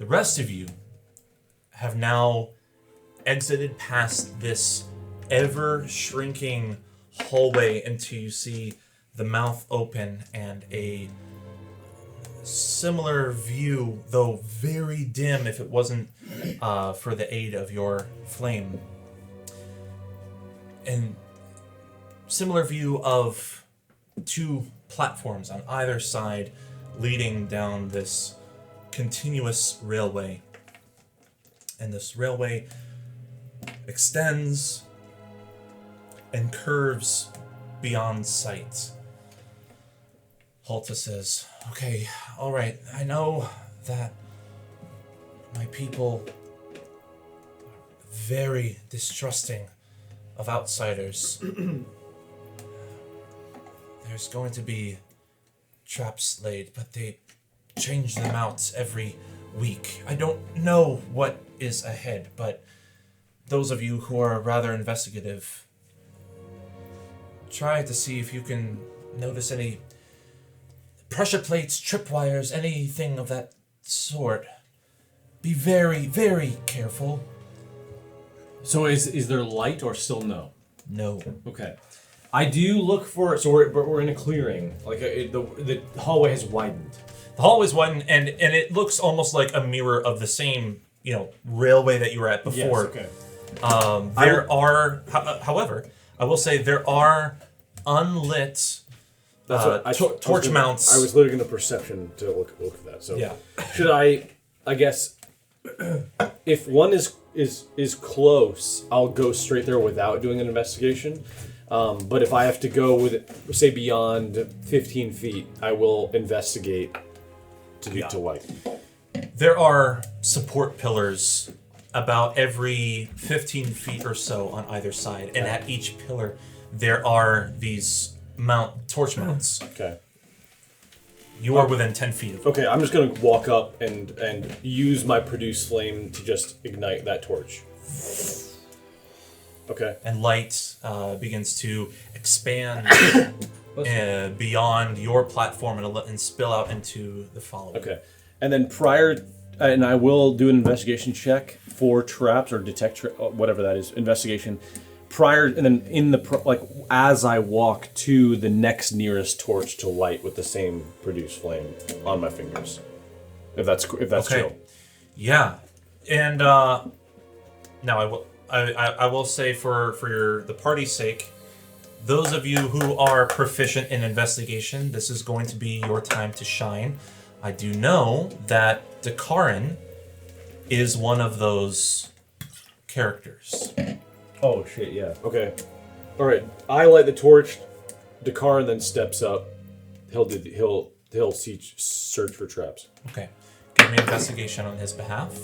The rest of you have now exited past this ever-shrinking hallway until you see the mouth open and a similar view, though very dim if it wasn't for the aid of your flame. And similar view of two platforms on either side leading down this continuous railway. And this railway extends and curves beyond sight. Holta says, okay, all right, I know that my people are very distrusting of outsiders. There's going to be traps laid, but they change them out every week. I don't know what is ahead, but those of you who are rather investigative, try to see if you can notice any pressure plates, tripwires, anything of that sort. Be very, very careful. So is there light or still no? No. Okay. I do look for... So we're in a clearing. Like the hallway has widened. The hallway's widened, and it looks almost like a mirror of the same, railway that you were at before. Yes, okay. However, I will say there are unlit torch mounts. I was literally going to perception to look at that. So yeah. Should I guess, if one is close, I'll go straight there without doing an investigation. But if I have to go with, say, beyond 15 feet, I will investigate to light. There are support pillars about every 15 feet or so on either side, and at each pillar there are these torch mounts. Okay. You are within 10 feet of them. Okay, I'm just gonna walk up and use my produce flame to just ignite that torch. Okay. And light begins to expand beyond your platform and spill out into the following. Okay. And then and I will do an investigation check for traps or detect whatever that is, investigation. And then as I walk to the next nearest torch to light with the same produce flame on my fingers. If that's okay. chill. Yeah. And now I will say for the party's sake, those of you who are proficient in investigation, this is going to be your time to shine. I do know that Dacaryn is one of those characters. Oh shit! Yeah. Okay. All right. I light the torch. Dacaryn then steps up. He'll search for traps. Okay. Give me investigation on his behalf.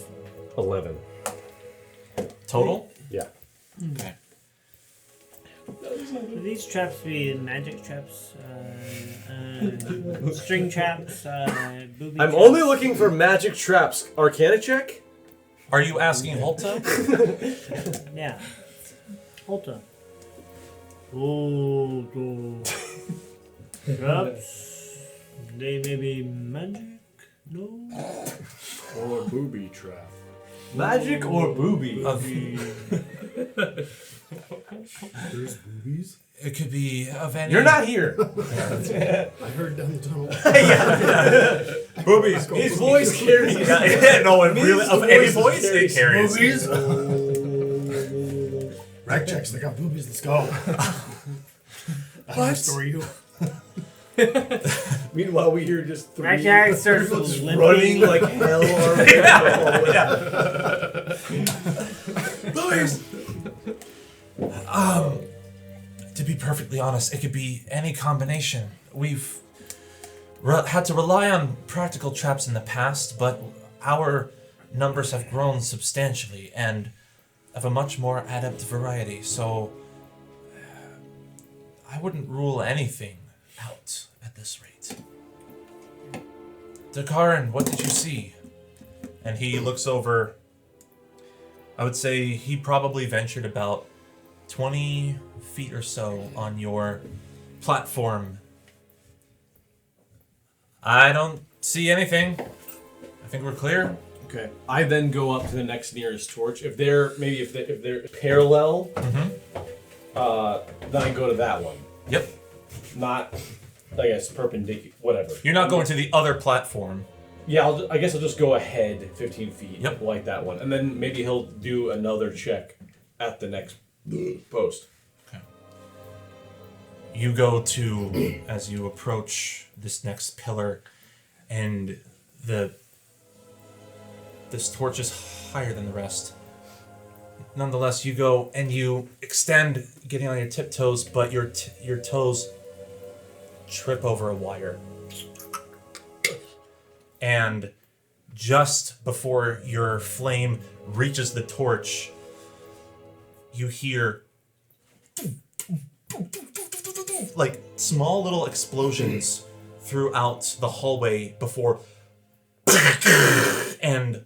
11. Total? Yeah. Okay. Would these traps be magic traps, string traps, booby I'm traps? only looking for magic traps. Arcana check? Are you asking Holta? Yeah. Holta. Holta. Traps? They may be magic? No? Or booby trap. Magic or booby? There's boobies? It could be of any... You're not here. I heard down the tunnel. Boobies. His voice carries. No one really... Of any voice, it carries. Boobies? Rackjax, they got boobies. Let's go. What? Story you. Meanwhile, we hear just three Rackjax starts people just limping. running like hell. Boobies! To be perfectly honest, it could be any combination. We've had to rely on practical traps in the past, but our numbers have grown substantially and of a much more adept variety, so I wouldn't rule anything out at this rate. Dacaryn, what did you see? And he looks over. I would say he probably ventured about 20 feet or so on your platform. I don't see anything. I think we're clear. Okay. I then go up to the next nearest torch. If they're parallel, then I go to that one. Yep. Not, I guess, perpendicular. Whatever. You're not going to the other platform. Yeah, I guess I'll just go ahead 15 feet. Yep. Like that one, and then maybe he'll do another check at the next post. Okay. You go to as you approach this next pillar, and this torch is higher than the rest. Nonetheless, you go and you extend, getting on your tiptoes, but your toes trip over a wire. And just before your flame reaches the torch, you hear like small little explosions throughout the hallway before and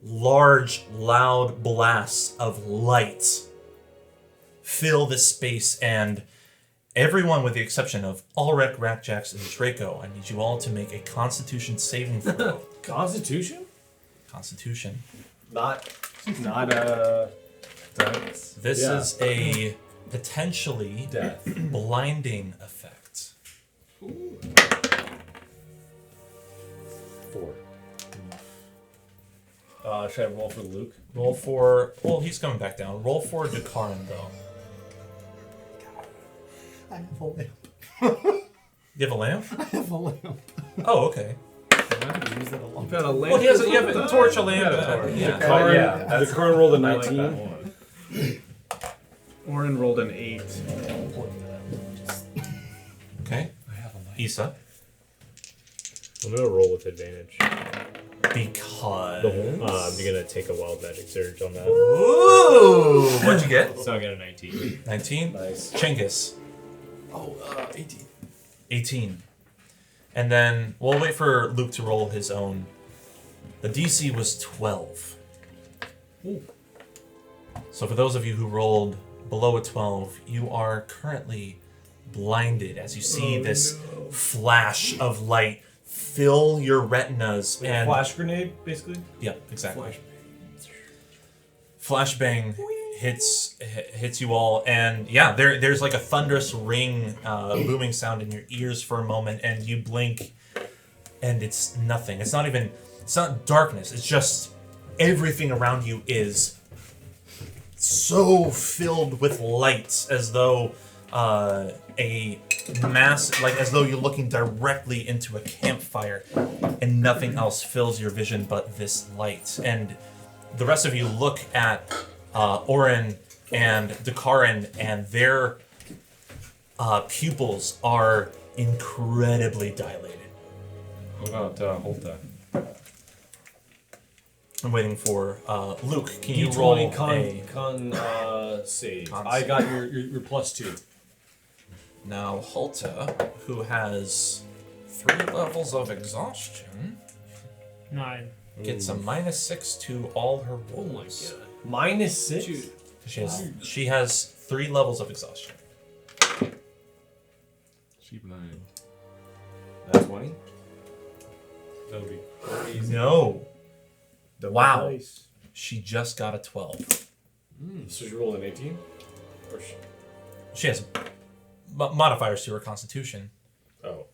large, loud blasts of light fill this space, and everyone with the exception of Alric, Rackjax, and Draco, I need you all to make a Constitution saving throw. Constitution? Constitution. Not This Yeah. is a potentially death. blinding effect. 4. Should I roll for Luke? Roll for... Well, he's coming back down. Roll for Dacaryn, though. I have a lamp. You have a lamp? I have a lamp. Oh, okay. I've used it a long Got a lamp. Well, you have a torch, a lamp. Yeah. Yeah, the current rolled a I like 19. that one. Orin rolled an 8. Okay. Issa. I'm gonna roll with advantage. Because... I'm gonna take a wild magic surge on that. Ooh! What'd you get? So I got a 19. 19? Nice. Chinggis. 18. 18. And then we'll wait for Luke to roll his own. The DC was 12. Ooh. So for those of you who rolled below a 12, you are currently blinded as you see this flash of light fill your retinas Like and a flash grenade, basically? yeah, exactly. Flashbang hits you all, and yeah, there's like a thunderous ring, booming sound in your ears for a moment, and you blink, and it's nothing. It's not darkness. It's just everything around you is so filled with light, as though as though you're looking directly into a campfire, and nothing else fills your vision but this light. And the rest of you look at Orin and Dacaryn, and their pupils are incredibly dilated. What about Holta? I'm waiting for Luke. Can you roll D20 a... save. Con I save. got your +2. Now, Holta, who has 3 levels of exhaustion, 9. gets a -6 to all her rolls. -6? She has 3 levels of exhaustion. She blind. That's 20? That'll be No. Wow. Nice. She just got a 12. So she rolled an 18? Or She has modifiers to her constitution, Oh.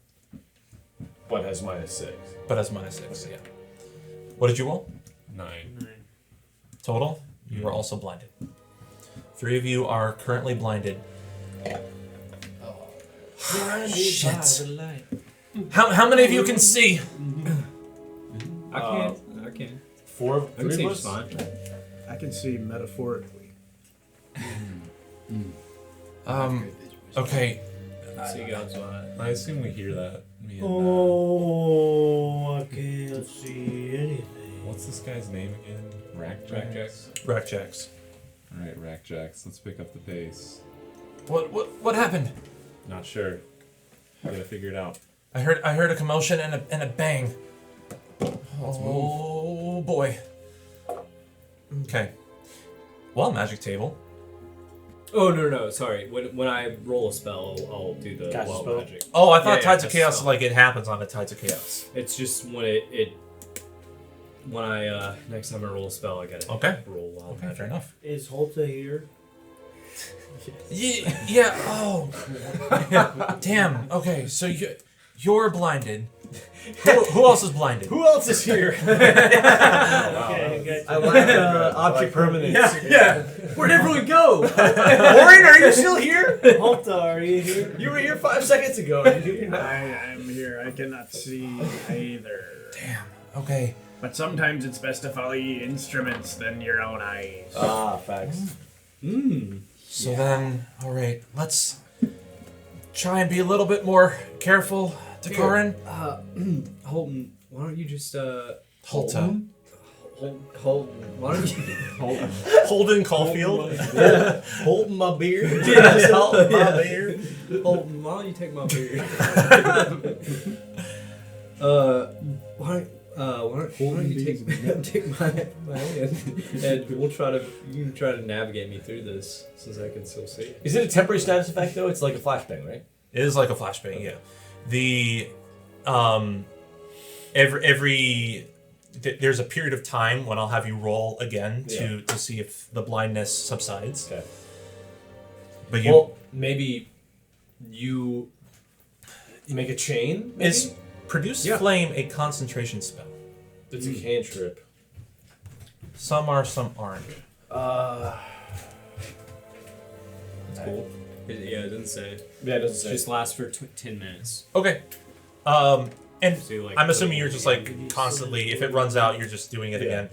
But has -6. but has -6, yeah. What did you roll? 9. Total? You are also blinded. 3 of you are currently blinded. Shit. How many of you can see? I can. 4 of I can 3 see of just us? fine. I can see metaphorically. Okay. See God's fine. I assume we hear that. Me and, Oh, I can't see anything. what's this guy's name again? Rackjax? Rackjax. Alright, Rackjax. Let's pick up the pace. What happened? Not sure. We gotta figure it out. I heard a commotion and a bang. Oh boy. Okay. Well, magic table. Oh no! Sorry. When I roll a spell, I'll do the Cast a wild spell? magic. Oh, I thought Yeah, Tides of that's Chaos spell. like it happens on the Tides of Chaos. It's just when it when I next time I roll a spell, I gotta Okay. roll wild Okay, magic. fair enough. Is Holta here? Yeah. Oh. Damn. Okay. So you're blinded. Who else is blinded? Who else is here? Okay, I lack object permanence. Yeah. Where'd everyone go? Orin, are you still here? Holta, are you here? You were here 5 seconds ago. You're not. I'm here. I cannot see either. Damn. Okay. But sometimes it's best to follow your instruments than your own eyes. Facts. So then, all right. Let's try and be a little bit more careful, Dacaryn. Holden, why don't you just Holta. Holden, why don't you Holden Caulfield. Holding my beard. Holden, my beard. Holden, why don't you take my beard? Why don't you take my hand and we'll try to you can try to navigate me through this since I can still see it. Is it a temporary status effect though? It's like a flashbang, right? It is like a flashbang, yeah. The there's a period of time when I'll have you roll again to see if the blindness subsides. Okay. But you Well, maybe you make a chain. Maybe? is produce flame a concentration spell. It's a cantrip. Some are, some aren't. That's Cool. Yeah, it doesn't say. Yeah, it doesn't It say. just lasts for 10 minutes. Okay. And So you, like, I'm put assuming it you're in just the like constantly. If it runs out, you're just doing it Yeah. again.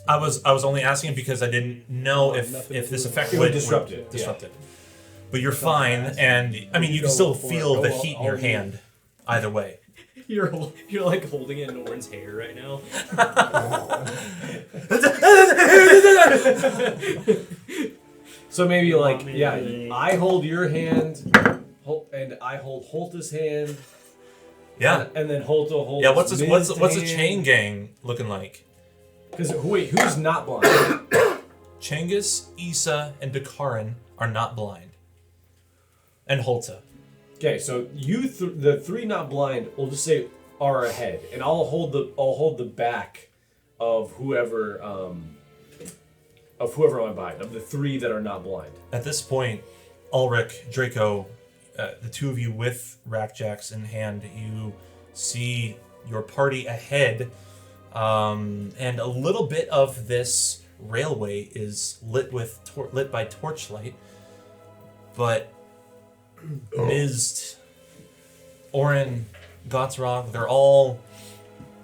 I was only asking because I didn't know if this effect It would disrupt it, Disrupt it. But you're fine, and I mean you can still feel the heat in your hand. Either way. You're like holding it in Orin's hair right now. So maybe like I hold your hand, and I hold Holta's hand. Yeah. And then Holta holds. Yeah. What's Miz's the chain gang looking like? Because wait, who's not blind? Chengiz, Issa, and Dacaryn are not blind. And Holta. Okay, so the three not blind, we'll just say are ahead, and I'll hold the back of whoever I'm behind, of the three that are not blind. At this point, Alric, Draco, the two of you with Rackjax in hand, you see your party ahead, and a little bit of this railway is lit by torchlight, but Miz, Orin, Ghat'Rahg, they're all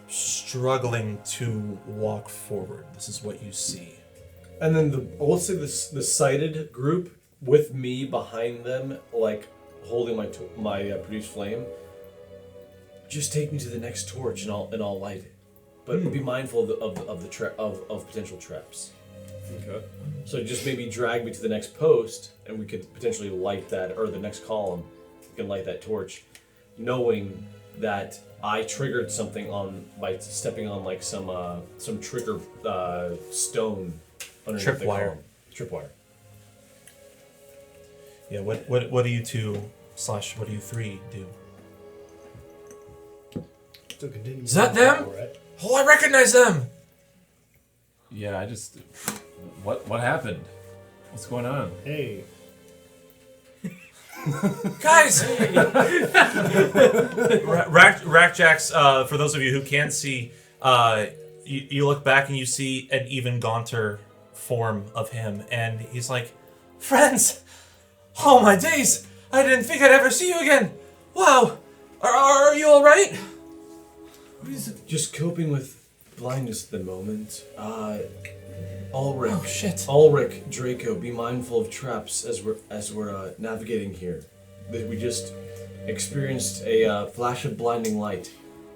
struggling to walk forward. This is what you see. And then let's say the sighted group with me behind them, like holding my produced flame. Just take me to the next torch and I'll light it. But be mindful of potential traps. Okay. So just maybe drag me to the next post, and we could potentially light that, or the next column. We can light that torch, knowing that I triggered something by stepping on like some trigger stone underneath the Tripwire. column. Tripwire. Yeah, what do you two / what do you three do? So continue. Is that them? Oh, I recognize them! Yeah, I just. What happened? What's going on? Hey. Guys! Rackjax, for those of you who can't see, you look back and you see an even gaunter form of him, and he's like, "Friends! Oh my days! I didn't think I'd ever see you again! Wow! Are you alright?" Just coping with blindness at the moment. Ulrich. Oh, shit. Ulrich, Draco, be mindful of traps as we're navigating here. We just experienced a flash of blinding light.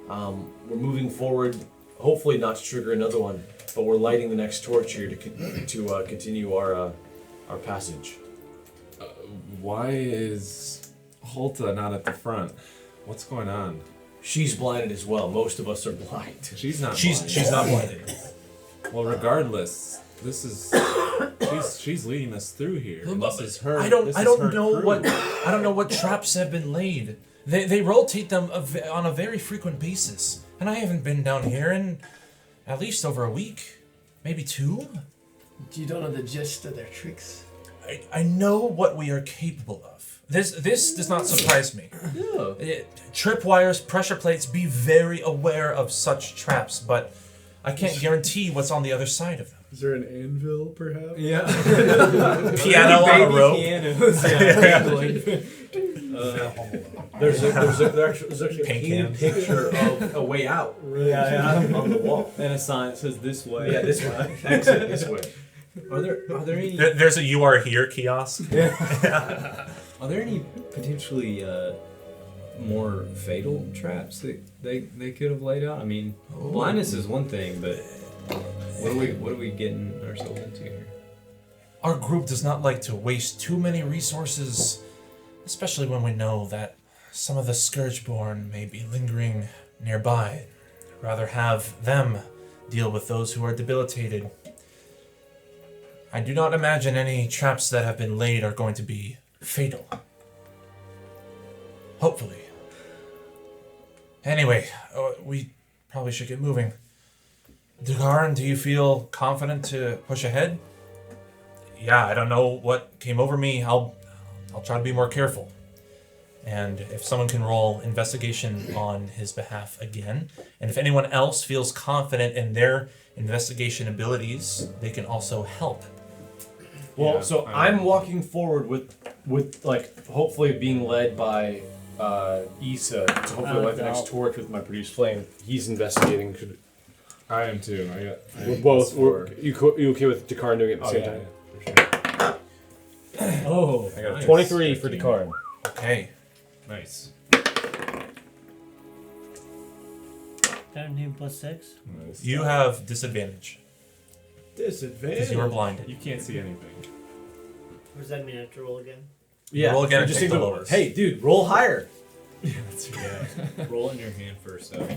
We're moving forward, hopefully not to trigger another one, but we're lighting the next torch here to continue our passage. Why is Holta not at the front? What's going on? She's blinded as well. Most of us are blind. She's not. She's not blinded. Well, regardless, this is. She's leading us through here. And this is her. I don't this is her know crew. I don't know what traps have been laid. They rotate them on a very frequent basis, and I haven't been down here in at least over a week, maybe 2. You don't know the gist of their tricks. I know what we are capable of. This does not surprise me. No. Tripwires, pressure plates, be very aware of such traps, but I can't guarantee what's on the other side of them. Is there an anvil, perhaps? Yeah. Piano on a rope. Pianos. There's actually a Paint painted can. picture of a way out on the wall. And a sign that says this way. Yeah, this way. Exit this way. Are there any There's a "You Are Here" kiosk. are there any potentially more fatal traps that they could have laid out? I mean, blindness is one thing, but what are we getting ourselves into here? Our group does not like to waste too many resources, especially when we know that some of the Scourgeborn may be lingering nearby. Rather have them deal with those who are debilitated. I do not imagine any traps that have been laid are going to be fatal. Hopefully. Anyway, we probably should get moving. Dacaryn, do you feel confident to push ahead? Yeah, I don't know what came over me. I'll try to be more careful. And if someone can roll investigation on his behalf again, and if anyone else feels confident in their investigation abilities, they can also help. Well, Yeah, so I'm walking forward with like hopefully being led by Issa to hopefully light the next torch with my produced flame. He's investigating. I am too. I We're got both. +4. You okay with Dacaryn doing it at the same time? Yeah, for sure. Oh, I got nice. 23 for Dacaryn. Okay. Nice. 17 plus 6. Nice. You have disadvantage Disadvantage. because you are blinded. You can't see anything. What does that mean? I have to roll again? Yeah. Roll again and just take think the of- lowest. Hey, dude, roll higher. Yeah. Roll it in your hand first, though.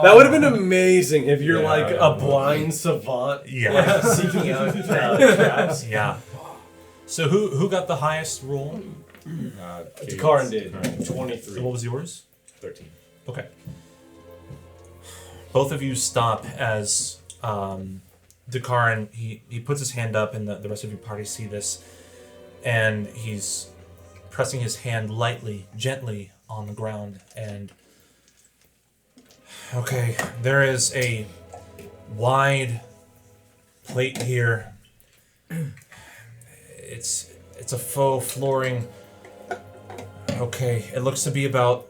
That would have been amazing if you're Yeah, like yeah. a blind savant Yeah. seeking out traps. Yeah. So who got the highest roll? Dacaryn did. So 23. what was yours? 13. Okay. Both of you stop as Dacaryn, he puts his hand up, and the rest of your party see this, and he's pressing his hand lightly, gently on the ground, and okay, there is a wide plate here. It's a faux flooring. Okay, it looks to be about...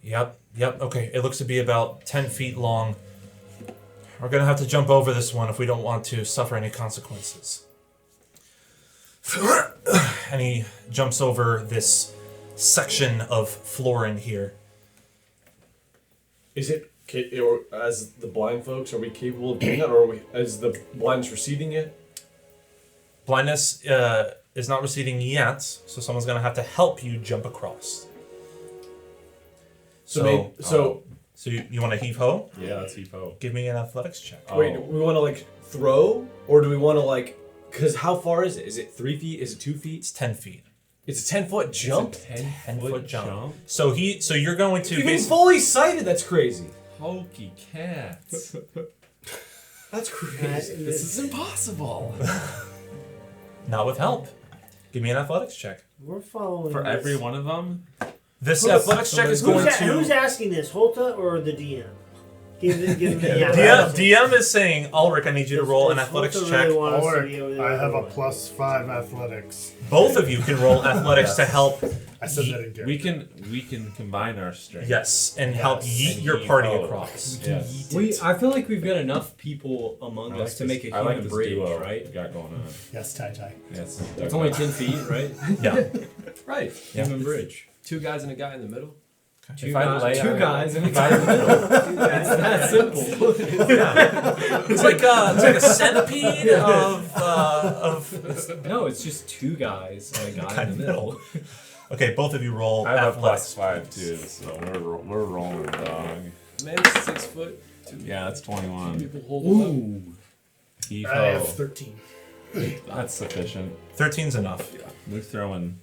Yep, okay. It looks to be about 10 feet long. We're gonna have to jump over this one if we don't want to suffer any consequences. And he jumps over this section of flooring here. Is it, or as the blind folks, are we capable of doing that, or are we, as the blindness receding yet? Blindness is not receding yet, so someone's gonna have to help you jump across. So you want to heave ho? Yeah, that's heap-ho. Give me an athletics check. Wait, do we want to like throw, or do we want to like? Because how far is it? Is it 3 feet? Is it 2 feet? It's 10 feet. It's a 10-foot jump. 10-foot jump. So you're going to You're getting fully sighted. That's crazy. Hokey cats. That's crazy. This is impossible. not with help. Give me an athletics check. We're following For this. every one of them? This athletics check is going Who's to... asking this, Holta or the DM? Give the DM is saying, Ulrich, I need you to roll an athletics check. Ulrich, I have a +5 athletics. Both of you can roll athletics to help. I said that again. We can combine our strength. Yes, and help yeet And your yeet party ho. across. Yes. I feel like we've got enough people among I like us to this- make a I like human this bridge, duo right? we got going on. Yes, tie. Yes. It's only 10 feet, right? Yeah. Right. Yeah. Human bridge. 2 guys and a guy in the middle. Two guys and a guy in the middle. It's that simple. It's like a centipede of No, it's just 2 guys and a guy in the middle. Okay, both of you roll I have a athletics. +5 too, so we're rolling, dog. Man's 6 foot. Yeah, that's 21. Ooh. Heave I have ho. 13. That's sufficient. 13's enough. We're throwing.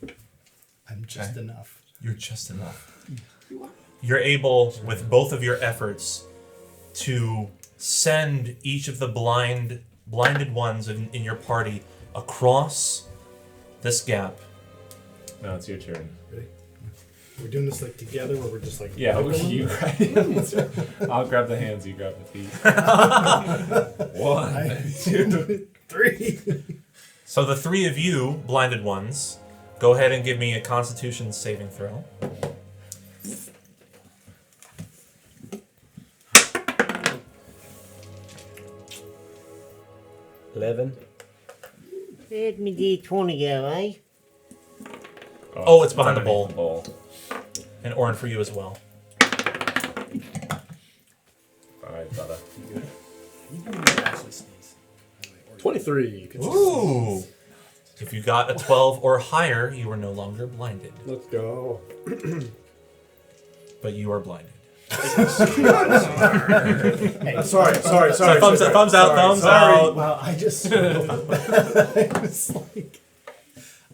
I'm just enough. You're just enough. You're able, with both of your efforts, to send each of the blinded ones in your party across this gap. Now it's your turn. Ready? We're doing this like together, where we're just like. Yeah, you grab I'll grab the hands, you grab the feet. 1, 2, 3. So the three of you, blinded ones, go ahead and give me a Constitution saving throw. $11. Let me D20 go, eh? Oh, it's behind the underneath bowl. And Orin for you as well. Alright, brother. 23. Ooh! If you got a 12 or higher, you are no longer blinded. Let's go. But you are blinded. Hey, sorry. Thumbs out. Well, I just. It's like.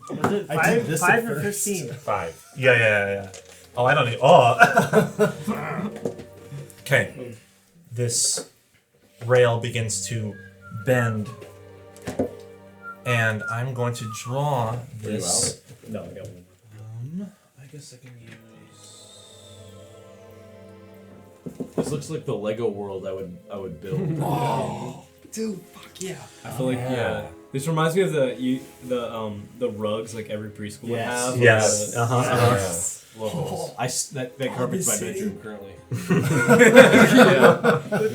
Was it I did this 5 at or first. 15? 5. Yeah. Oh, I don't need. Oh! Okay. This rail begins to bend. And I'm going to draw this. No, I got one. I guess I can use. This looks like the Lego world I would build. Oh, dude, fuck yeah. I feel like this reminds me of the rugs like every preschool would have. Yes. Love those. That carpet's my bedroom currently.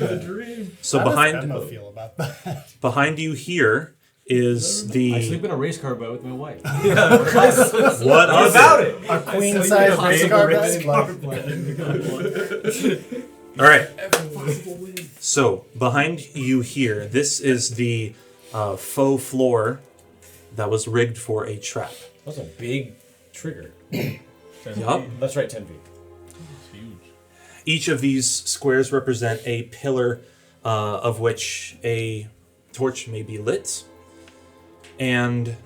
The dream. So How behind does Emma feel about that? behind you here is I the. sleep in a race car boat with my wife. What about it? A queen size race car bed. All right. So behind you here, this is the faux floor that was rigged for a trap. That's a big trigger. Yup. That's right, 10 feet. Each of these squares represent a pillar of which a torch may be lit. And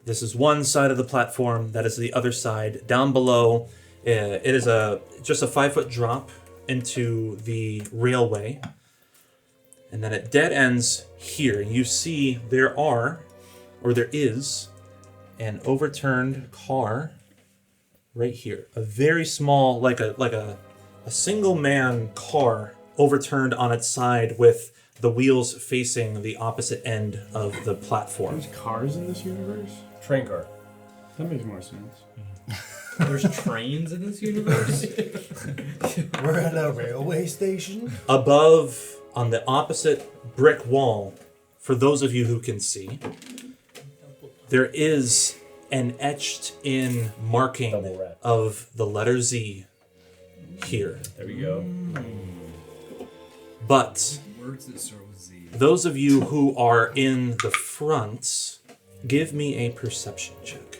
this is one side of the platform, that is the other side. Down below, it is just a 5-foot drop into the railway. And then it dead ends here. You see there is an overturned car right here. A very small, like a single man car overturned on its side with the wheels facing the opposite end of the platform. There's cars in this universe? Train car. That makes more sense. There's trains in this universe. We're at a railway station. Above, on the opposite brick wall, for those of you who can see, there is an etched-in marking of the letter Z here. There we go. But Words that start with Z. those of you who are in the front, give me a perception check.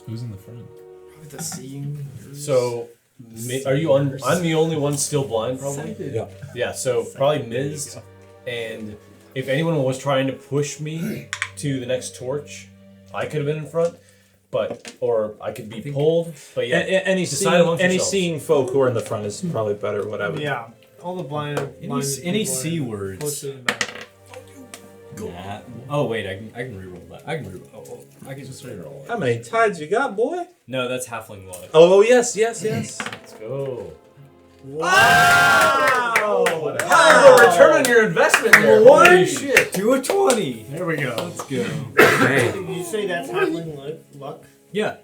Who's in the front? Probably the seeing. So, are you on? I'm the only one still blind, probably. Yeah. Yeah. So probably Miz, and if anyone was trying to push me to the next torch, I could have been in front, or I could be pulled. But yeah, Any decide amongst any yourselves. seeing folk who are in the front is probably better. What I would. Yeah. All the blind Any C words. Close to the back. Nah. Oh wait, I can reroll that. I can reroll. I can just reroll it. How many tides you got, boy? No, that's halfling luck. Oh yes. Let's go. Wow! Return on your investment there. Holy shit! To a 20. There we go. Let's go. Okay. Did you say that's halfling luck? Yeah.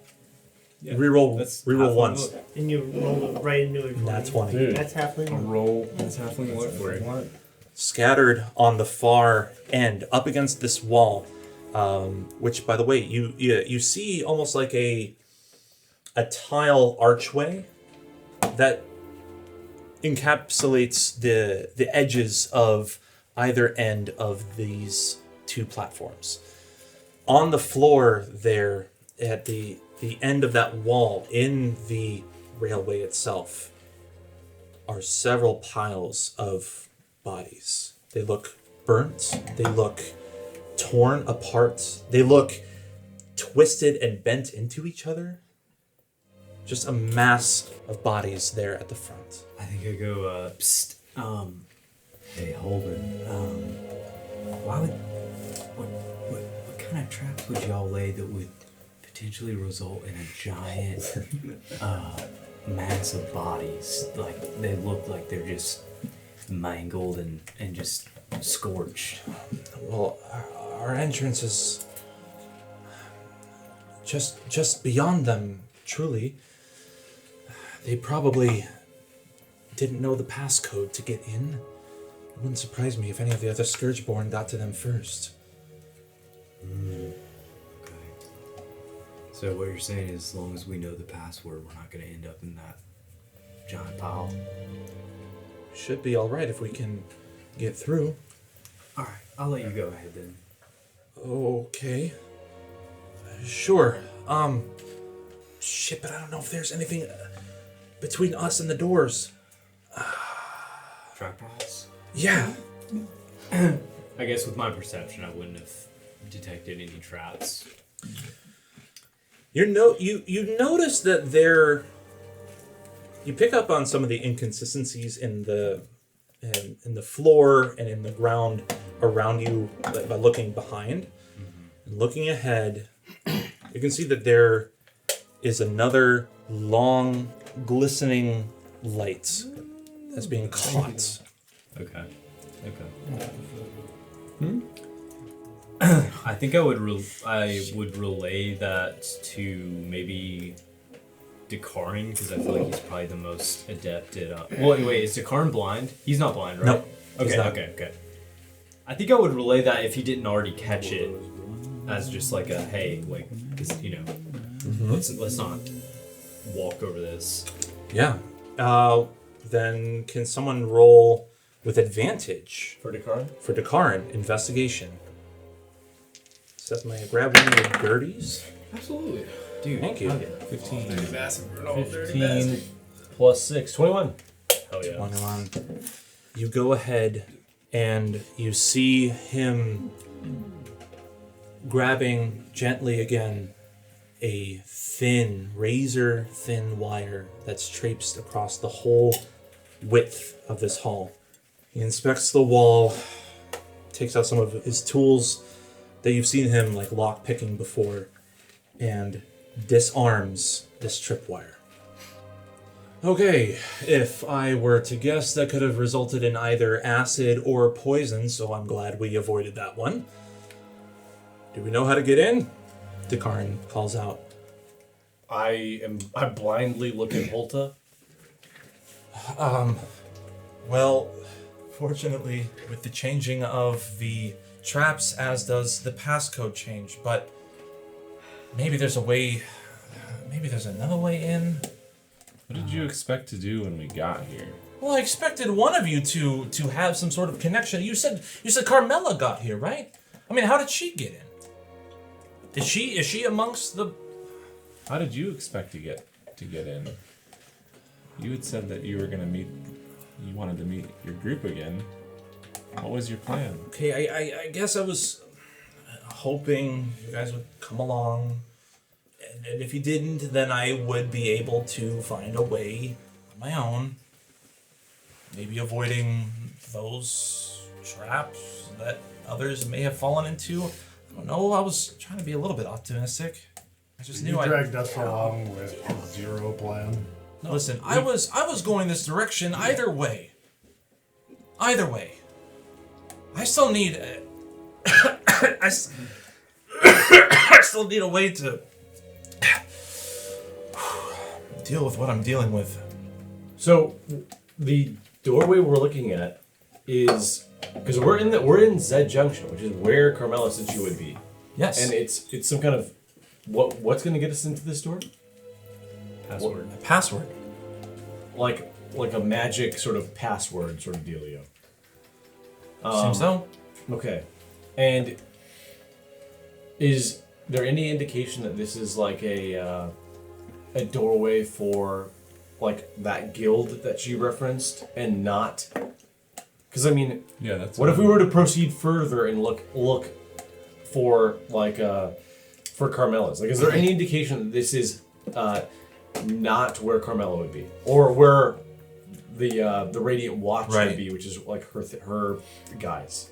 Reroll. That's Reroll halfling once. luck. And you rolled it right into it. Nat 20. That's halfling luck. Roll. That's halfling luck for it. Scattered on the far end, up against this wall, which, by the way, you see almost like a tile archway that encapsulates the edges of either end of these two platforms. On the floor there, at the end of that wall, in the railway itself, are several piles of bodies. They look burnt, they look torn apart, they look twisted and bent into each other. Just a mass of bodies there at the front. I think I go, psst, hey, Holden, why would, what kind of traps would y'all lay that would potentially result in a giant, mass of bodies? Like, they look like they're just mangled and just scorched. Well, our entrance is just beyond them, truly. They probably didn't know the passcode to get in. It wouldn't surprise me if any of the other Scourgeborn got to them first. Okay. So what you're saying is, as long as we know the password, we're not going to end up in that giant pile. Should be all right if we can get through. All right, I'll let you go ahead then. Okay. Sure. Shit, but I don't know if there's anything between us and the doors. Trapdoors? Yeah. I guess with my perception, I wouldn't have detected any traps. You notice that you pick up on some of the inconsistencies in the floor and in the ground around you by looking behind. And looking ahead, you can see that there is another long, glistening light that's being caught. Okay. I think I would relay that to maybe Dacaryn, because I feel like he's probably the most adept at. Well, wait, is Dacaryn blind? He's not blind, right? Nope. Okay. I think I would relay that if he didn't already catch it, as just like a hey, like, because let's not walk over this. Yeah. Then can someone roll with advantage For Dacaryn? for Dacaryn investigation? Seth, may I grab one of your birdies? Absolutely. Dude, Thank you. 15. Oh, 15 plus 6. 21. Hell yeah. 21. You go ahead and you see him grabbing gently again a thin, razor thin wire that's traipsed across the whole width of this hall. He inspects the wall, takes out some of his tools that you've seen him like lock picking before, and disarms this tripwire. Okay, if I were to guess, that could have resulted in either acid or poison, so I'm glad we avoided that one. Do we know how to get in? Dacaryn calls out. I blindly look at Holta. Well, fortunately, with the changing of the traps, as does the passcode change, but maybe there's a way, maybe there's another way in. What did you expect to do when we got here? Well, I expected one of you to have some sort of connection. You said Carmela got here, right? I mean, how did she get in? Is she amongst the? How did you expect to get in? You had said that you wanted to meet your group again. What was your plan? Okay, I guess I was hoping you guys would come along. And if you didn't, then I would be able to find a way on my own. Maybe avoiding those traps that others may have fallen into. I don't know, I was trying to be a little bit optimistic. I just knew I dragged us along with zero plan. Listen, I was going this direction either way. Either way. I still need I still need a way to deal with what I'm dealing with. So, the doorway we're looking at is because we're in Z Junction, which is where Carmela said she would be. Yes. And it's some kind of what's going to get us into this door? Password. A password. Like a magic sort of password sort of dealio. Seems so. Okay. And is there any indication that this is like a doorway for like that guild that she referenced and not? Because I mean, Yeah, that's what if we were to proceed further and look for like for Carmela's? Like, is there any indication that this is not where Carmela would be, or where the Radiant Watch Right. would be, which is like her guys.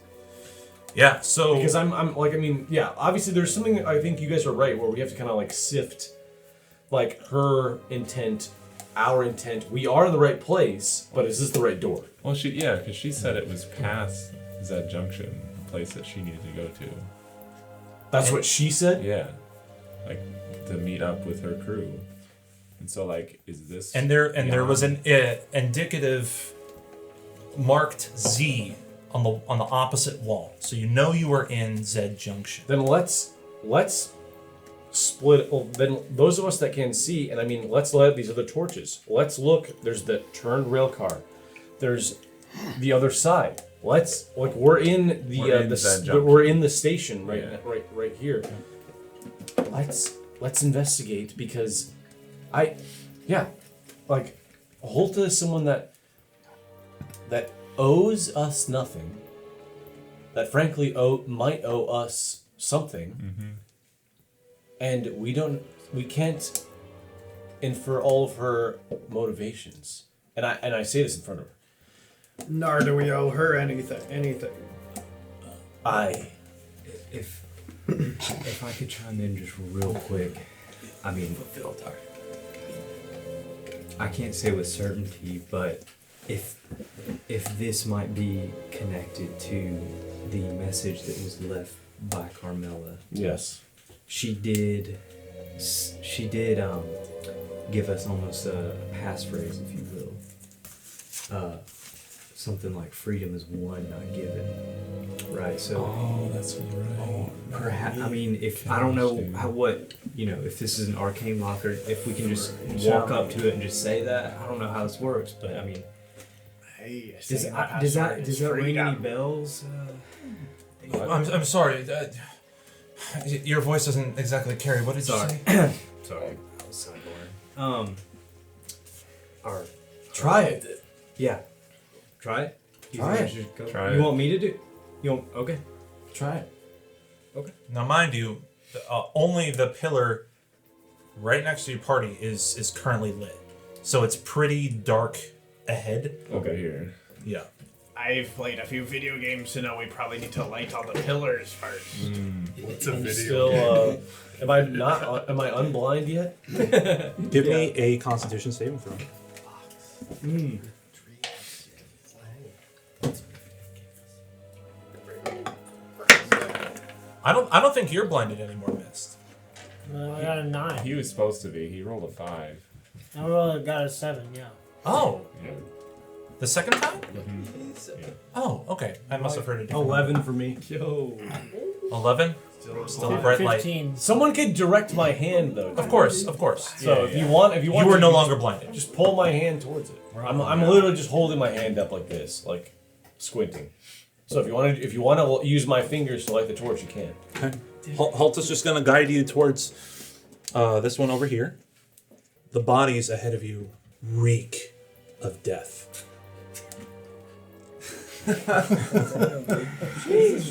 Yeah, so Because I'm like, I mean, yeah, obviously there's something, I think you guys are right, where we have to kind of like sift like her intent, our intent. We are in the right place, but is this the right door? Well, because she said it was past Zed Junction, the place that she needed to go to. That's what she said? Yeah, like to meet up with her crew. And so, like, is this? And there was an indicative marked Z on the opposite wall, so you know you were in Zed Junction. Then let's split. Well, then those of us that can see, and I mean, let's light up these other torches. Let's look. There's the turned rail car. There's the other side. Let's we're in we're in the station right here. Let's investigate because Holta is someone that owes us nothing. That frankly might owe us something, and we can't infer all of her motivations. And I say this in front of her. Nor do we owe her anything. If I could chime in just real quick, I mean, I can't say with certainty, but if this might be connected to the message that was left by Carmela. Yes. She did give us almost a passphrase, if you will. Something like freedom is won, not given. Right, so that's right. Perhaps, I mean, if I don't know if this is an arcane locker, if we can just walk up to it and just say that, I don't know how this works, but I mean, Hey, does that ring any bells? I'm sorry. Your voice doesn't exactly carry. What did you say? Sorry, I was sideborn. Try it. Yeah. Try it? Try it. Try you it. want me to do? Okay. Try it. Okay. Now, mind you, only the pillar right next to your party is currently lit, so it's pretty dark ahead. Over here. Yeah. I've played a few video games to know we probably need to light all the pillars first. What's a video Still, am I unblind yet? Give me a Constitution saving throw. I don't think you're blinded anymore, Mist. I got a 9. He was supposed to be. He rolled a 5. I really got a 7, yeah. Oh, Yeah. the second time? Oh, okay. I must have heard it. 11 for me. 11. Still a bright light. 15. Someone could direct my hand though. Of course. So if you want, You were to, no longer blinded. Just pull my hand towards it. I'm literally just holding my hand up like this, like squinting. So if you want to use my fingers to light the torch, you can. Okay. Holta's just going to guide you towards this one over here. The bodies ahead of you reek of death.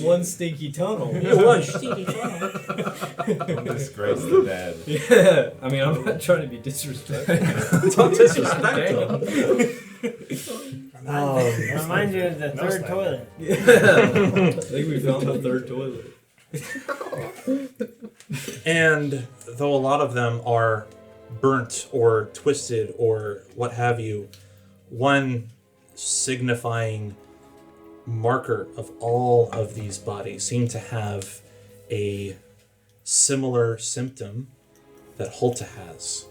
One stinky tunnel. It was stinky tunnel. Don't disgrace the dead. Yeah, I mean, I'm not trying to be disrespectful. Don't disrespect them. Reminds you of the third toilet. Yeah. I think we found the third toilet. And though a lot of them are burnt or twisted or what have you, one signifying marker of all of these bodies seem to have a similar symptom that Holta has.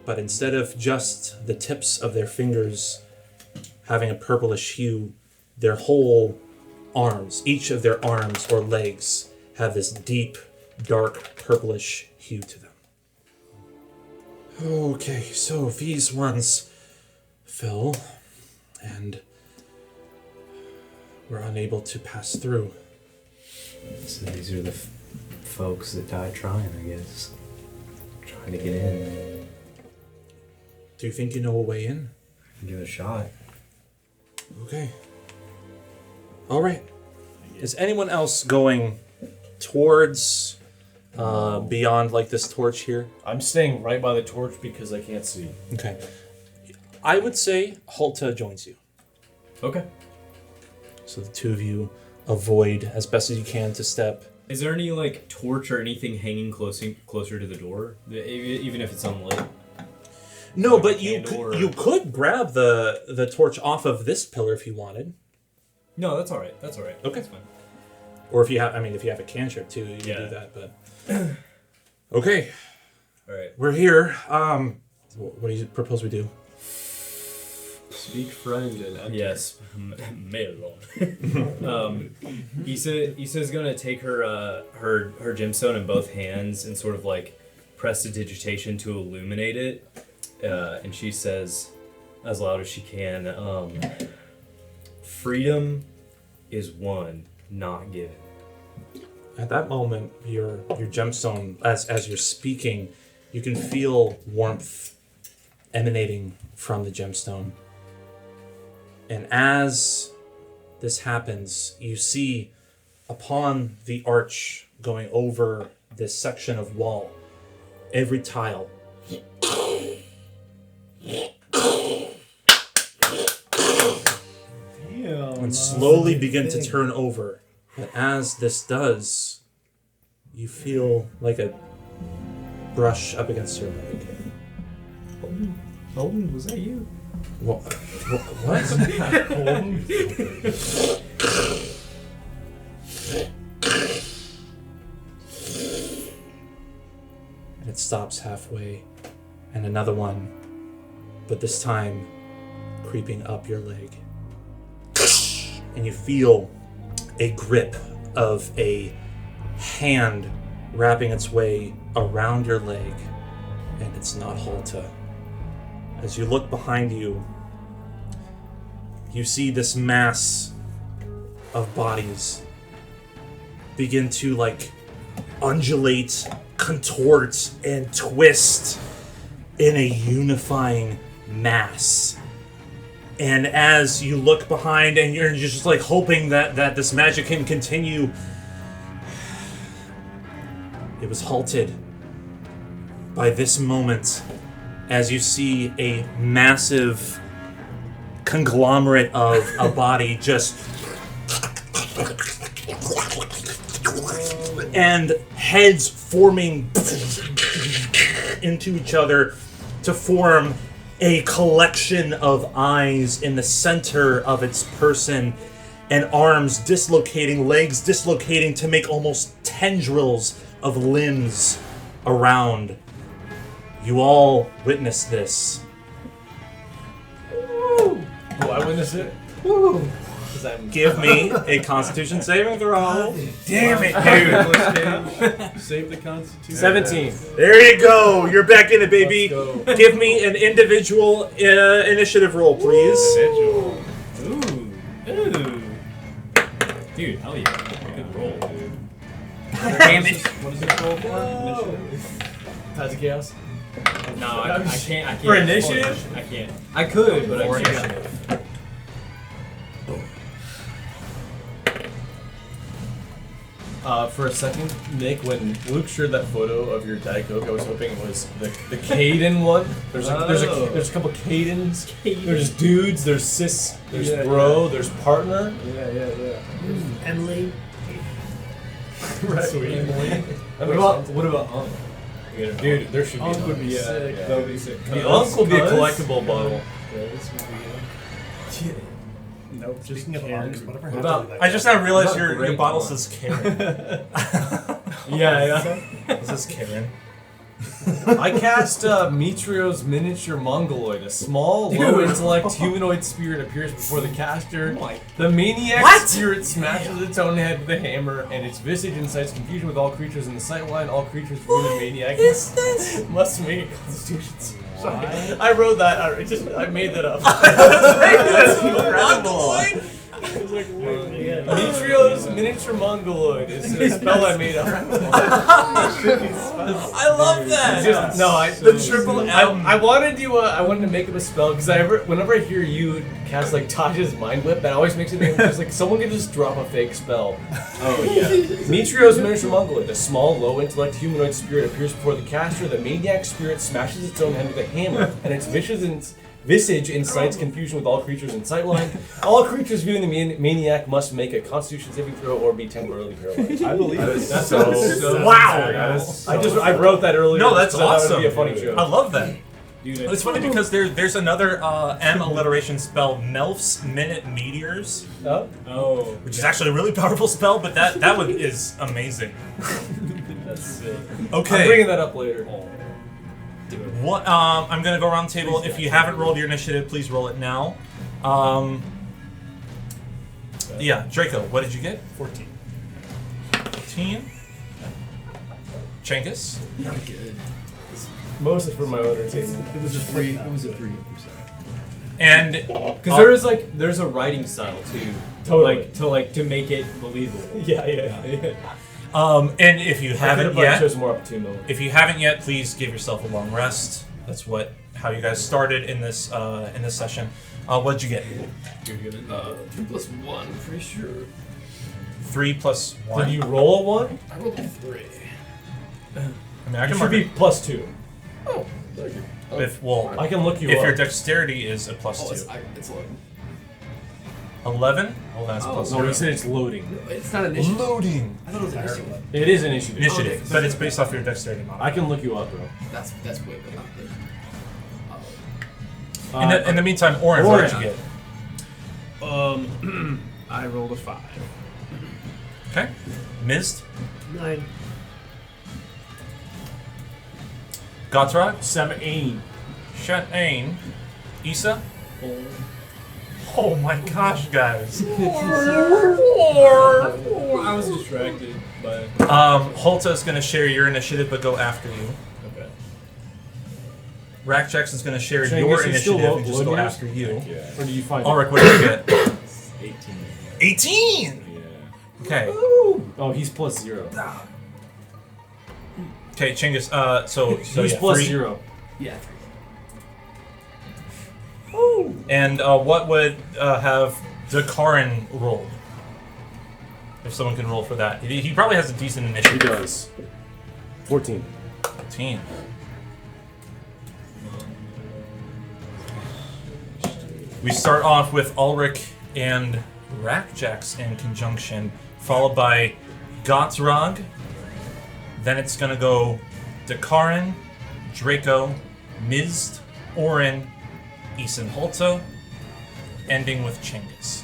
But instead of just the tips of their fingers having a purplish hue, their whole arms, each of their arms or legs, have this deep, dark, purplish hue to them. Okay, so these ones fell and were unable to pass through. So these are the folks that died trying, I guess. Trying to get in. Do you think you know a way in? Give it a shot. Okay. All right. Is anyone else going towards beyond like this torch here? I'm staying right by the torch because I can't see. Okay. I would say Holta joins you. Okay. So the two of you avoid as best as you can to step. Is there any like torch or anything hanging closer to the door, even if it's unlit? No, Like but a you candle or- you could grab the torch off of this pillar if you wanted. No, that's all right. That's all right. Okay. That's fine. Or if you have, if you have a cantrip too, you can do that. But okay, All right. we're here. What do you propose we do? Speak friend and enter. Yes, Melon. Issa's gonna take her gemstone in both hands and sort of like prestidigitation to illuminate it, and she says, as loud as she can, "Freedom is won, not given." At that moment, your gemstone, as you're speaking, you can feel warmth emanating from the gemstone. And as this happens, you see upon the arch going over this section of wall, every tile and slowly begin to turn over. But as this does, you feel like a brush up against your leg. Holden, was that you? What? And it stops halfway, and another one, but this time creeping up your leg. And you feel a grip of a hand wrapping its way around your leg, and it's not Holta. As you look behind you, you see this mass of bodies begin to like undulate, contort, and twist in a unifying mass. And as you look behind and you're just like hoping that this magic can continue, it was halted by this moment as you see a massive conglomerate of a body just and heads forming into each other to form a collection of eyes in the center of its person, and arms dislocating, legs dislocating to make almost tendrils of limbs around. You all witness this. Woo! Do I witness it? Woo! Give me a Constitution saving throw. Damn it, dude! Save the Constitution. 17. There you go. You're back in it, baby. Let's go. Give me an individual initiative roll, please. Ooh. Dude, hell yeah. Good roll, dude. Damn it! What does this roll for? Initiative? Tides of Chaos? No, I can't. For initiative? I can't. I could, but For I can't. initiative. For a second, Nick, when Luke shared that photo of your Diet Coke, I was hoping it was the Caden one. There's a couple Cadens. There's dudes. There's sis. There's bro. There's partner. Yeah. Emily. Right. Sweet. What about dude? There should be Unk would be sick. that would be sick. The Unk will be a collectible bottle. This would be Nope. Speaking of Unks, whatever happened about- to that I just guy? now realized Not your great bottle one. says Karen. Yeah. This is Karen. I cast Mitrios Miniture Mongoloid. A small, low-intellect humanoid spirit appears before the caster. The maniac spirit smashes its own head with a hammer, and its visage incites confusion with all creatures in the sightline. All creatures viewing the maniac must make a Constitution saving. I wrote that. I made that up. That's incredible. like, yeah. Mitrios Miniture Mongoloid is a spell I made up. I love that. The triple M. I wanted to make up a spell because whenever I hear you cast like Tasha's Mind Whip, that always makes it think just like someone can just drop a fake spell. Oh yeah. Mitrios Miniture Mongoloid, a small, low-intellect humanoid spirit appears before the caster. The maniac spirit smashes its own head with a hammer, and its visage incites confusion with all creatures in sightline. All creatures viewing the maniac must make a Constitution saving throw or be temporarily paralyzed. I believe it. That's Wow. I wrote that earlier. No, that's so that awesome. would be a funny joke. I love that. Dude, It's funny because there's another M alliteration spell, Melf's Minute Meteors, Oh. which is actually a really powerful spell, but that one is amazing. That's sick. Okay. I'm bringing that up later. What? I'm gonna go around the table. If you haven't rolled your initiative, please roll it now. Yeah, Draco, what did you get? 14. 14. Changus. Not good. Mostly for my own entertainment. It was a 3. It was a 3. And Because there's a writing style too. Totally. To make it believable. Yeah. and if you haven't yet, chosen more opportune though. if you haven't yet, please give yourself a long rest. That's how you guys started in this session. What'd you get? You're good. 2 plus 1, pretty sure. 3 plus 1. Did you roll a 1? I rolled a 3. I mean, I It can should mark be it. plus 2. Oh, thank you. I can look you if up. your dexterity is a plus 2. It's 11. 11? Oh, that's plus No, 0. he said it's loading. It's not an issue. Loading. I thought it was an issue. It is an issue. Initiative, but it's based off your dexterity model. I can look you up, bro. That's way better. In the meantime, Oren, what did you get? I rolled a 5. Okay. Mist. 9. Ghat'Rahg. 7. Shat-Ain. Issa. Oh my gosh, guys. I was distracted by. Holta is going to share your initiative, but go after you. Okay. Rackjax is going to share Changus, your you still initiative and just go loading yours? after you. Yeah. Or do you find Alric, what did you get? 18. 18! Yeah. Okay. Oh, he's plus 0. Okay, Chinggis, so He's yeah, plus 3. 0. Yeah. And what would have Dacaryn rolled? If someone can roll for that. He probably has a decent He initiative. does. 14. 14. We start off with Alric and Rackjax in conjunction, followed by Ghat'Rahg. Then it's gonna go Dacaryn, Draco, Mizd, Oren, Issa, Holta, ending with Changus.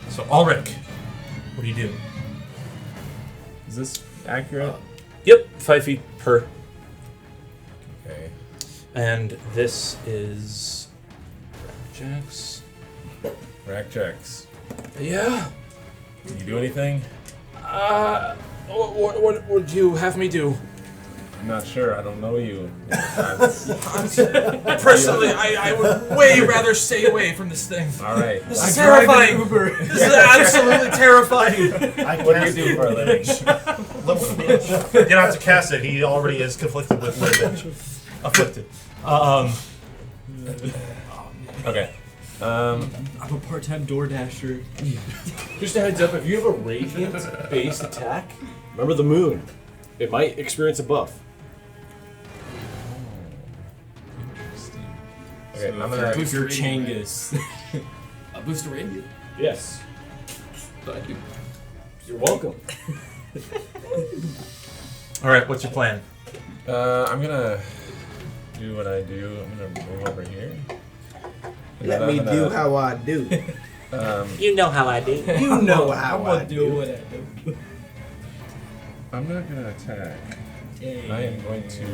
So Alric, what do you do? Is this accurate? Yep, 5 feet per. Okay. And this is Jax. Rackjax. Yeah. Can you do anything? What would you have me do? I'm not sure. I don't know you. Personally, I would way rather stay away from this thing. All right. This is terrifying. This is absolutely terrifying. What do you do for a living? You don't have to cast it. He already is conflicted with living. Afflicted. Okay. I'm a part-time door dasher. Just a heads up, if you have a radiant base attack, remember the moon. It might experience a buff. Okay. So I'm gonna. boost your Changus. A booster radiant? Yes. Thank you. You're welcome. All right, what's your plan? I'm gonna do what I do. I'm gonna move over here. And Let then me I'm do gonna, how I do. You know how I do. You know how I do. what I do. I'm not gonna attack. Yay. I am going to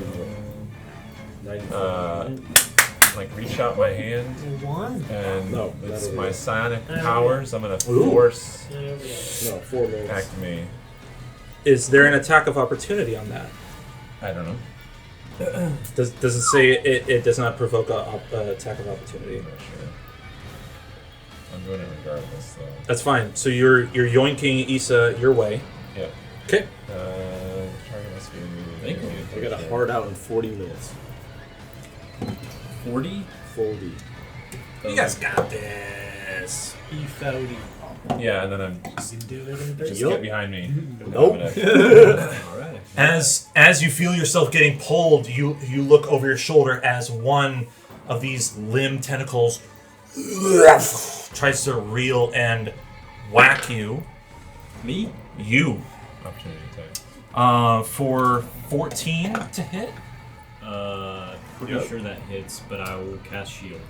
like reach out my hand and No, with that'll my be- psionic powers, I'm gonna force No, 4 minutes. activate. Is there an attack of opportunity on that? I don't know. Does it say it does not provoke a attack of opportunity? I'm not sure. I'm doing it regardless, though. That's fine. So you're yoinking Issa your way. Yep. Okay. Target must be moving. I got a hard out in 40 minutes. 40? 40. You guys got this. E40. Yeah, and then I'm just get behind me. Nope. Alright. As you feel yourself getting pulled, you look over your shoulder as one of these limb tentacles tries to reel and whack you. Me? You. Opportunity attack. For 14 to hit. Pretty sure that hits, but I will cast shield.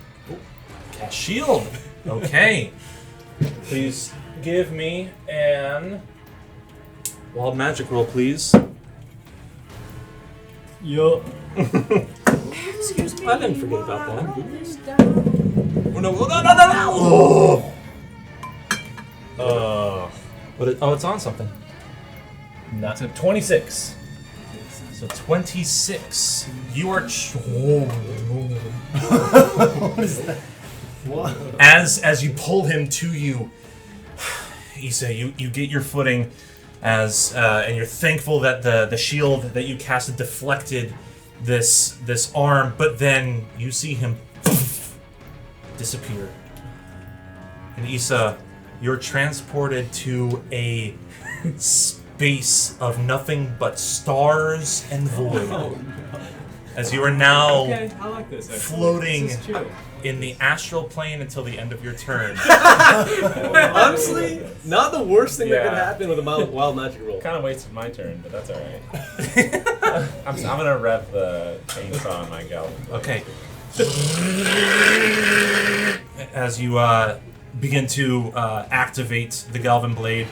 Cast shield. Okay. Please give me an wild magic roll, please. Yup. Excuse me. I didn't forget about that. Oh, no. Oh, it's on something. Not a 26. So 26. You are. What is that? What? As you pull him to you, Issa, you get your footing and you're thankful that the shield that you casted deflected this arm, but then you see him disappear. And Issa, you're transported to a space of nothing but stars and void. As you are now Okay, I like this. Actually. floating This is chill. in the astral plane until the end of your turn. Honestly, not the worst thing that could Yeah. happen with a wild magic roll. Kind of wasted my turn, but that's alright. I'm gonna rev the chainsaw on my galleon. Okay. As you begin to activate the Galvin Blade.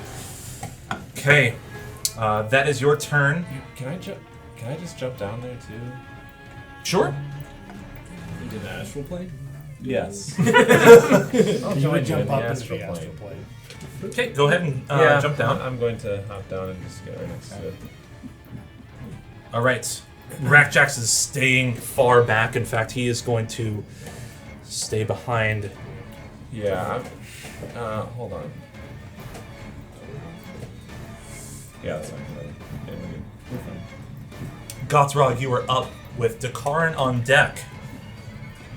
Okay. That is your turn. Can I just jump down there too? Sure. Into the astral plane? Yes. You join would you jump in the up into astral the astral plane. Okay, go ahead and Yeah, jump down. I'm going to hop down and just get right next to it. All right. Rackjax is staying far back. In fact, he is going to stay behind. Yeah. Hold on. Yeah, that's fine. Yeah, we're good. We're fine. Ghat'Rahg, you are up with Dacaryn on deck.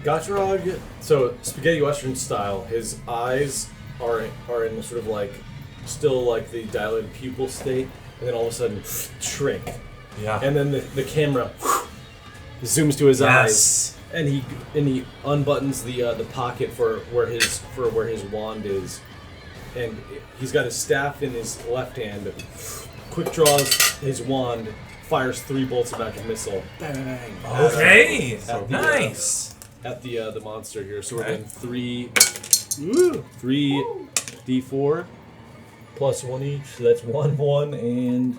Ghat'Rahg, so spaghetti western style, his eyes are in sort of like, still like the dilated pupil state, and then all of a sudden shrink. Yeah. And then the camera zooms to his eyes, and he unbuttons the pocket for where his wand is, and he's got his staff in his left hand. Quick draws his wand, fires 3 bolts of magic missile. Bang, bang, bang. Okay. At the, Nice. At the monster here. So we're Okay. doing 3 d4 plus 1 each. So that's 1, 1, and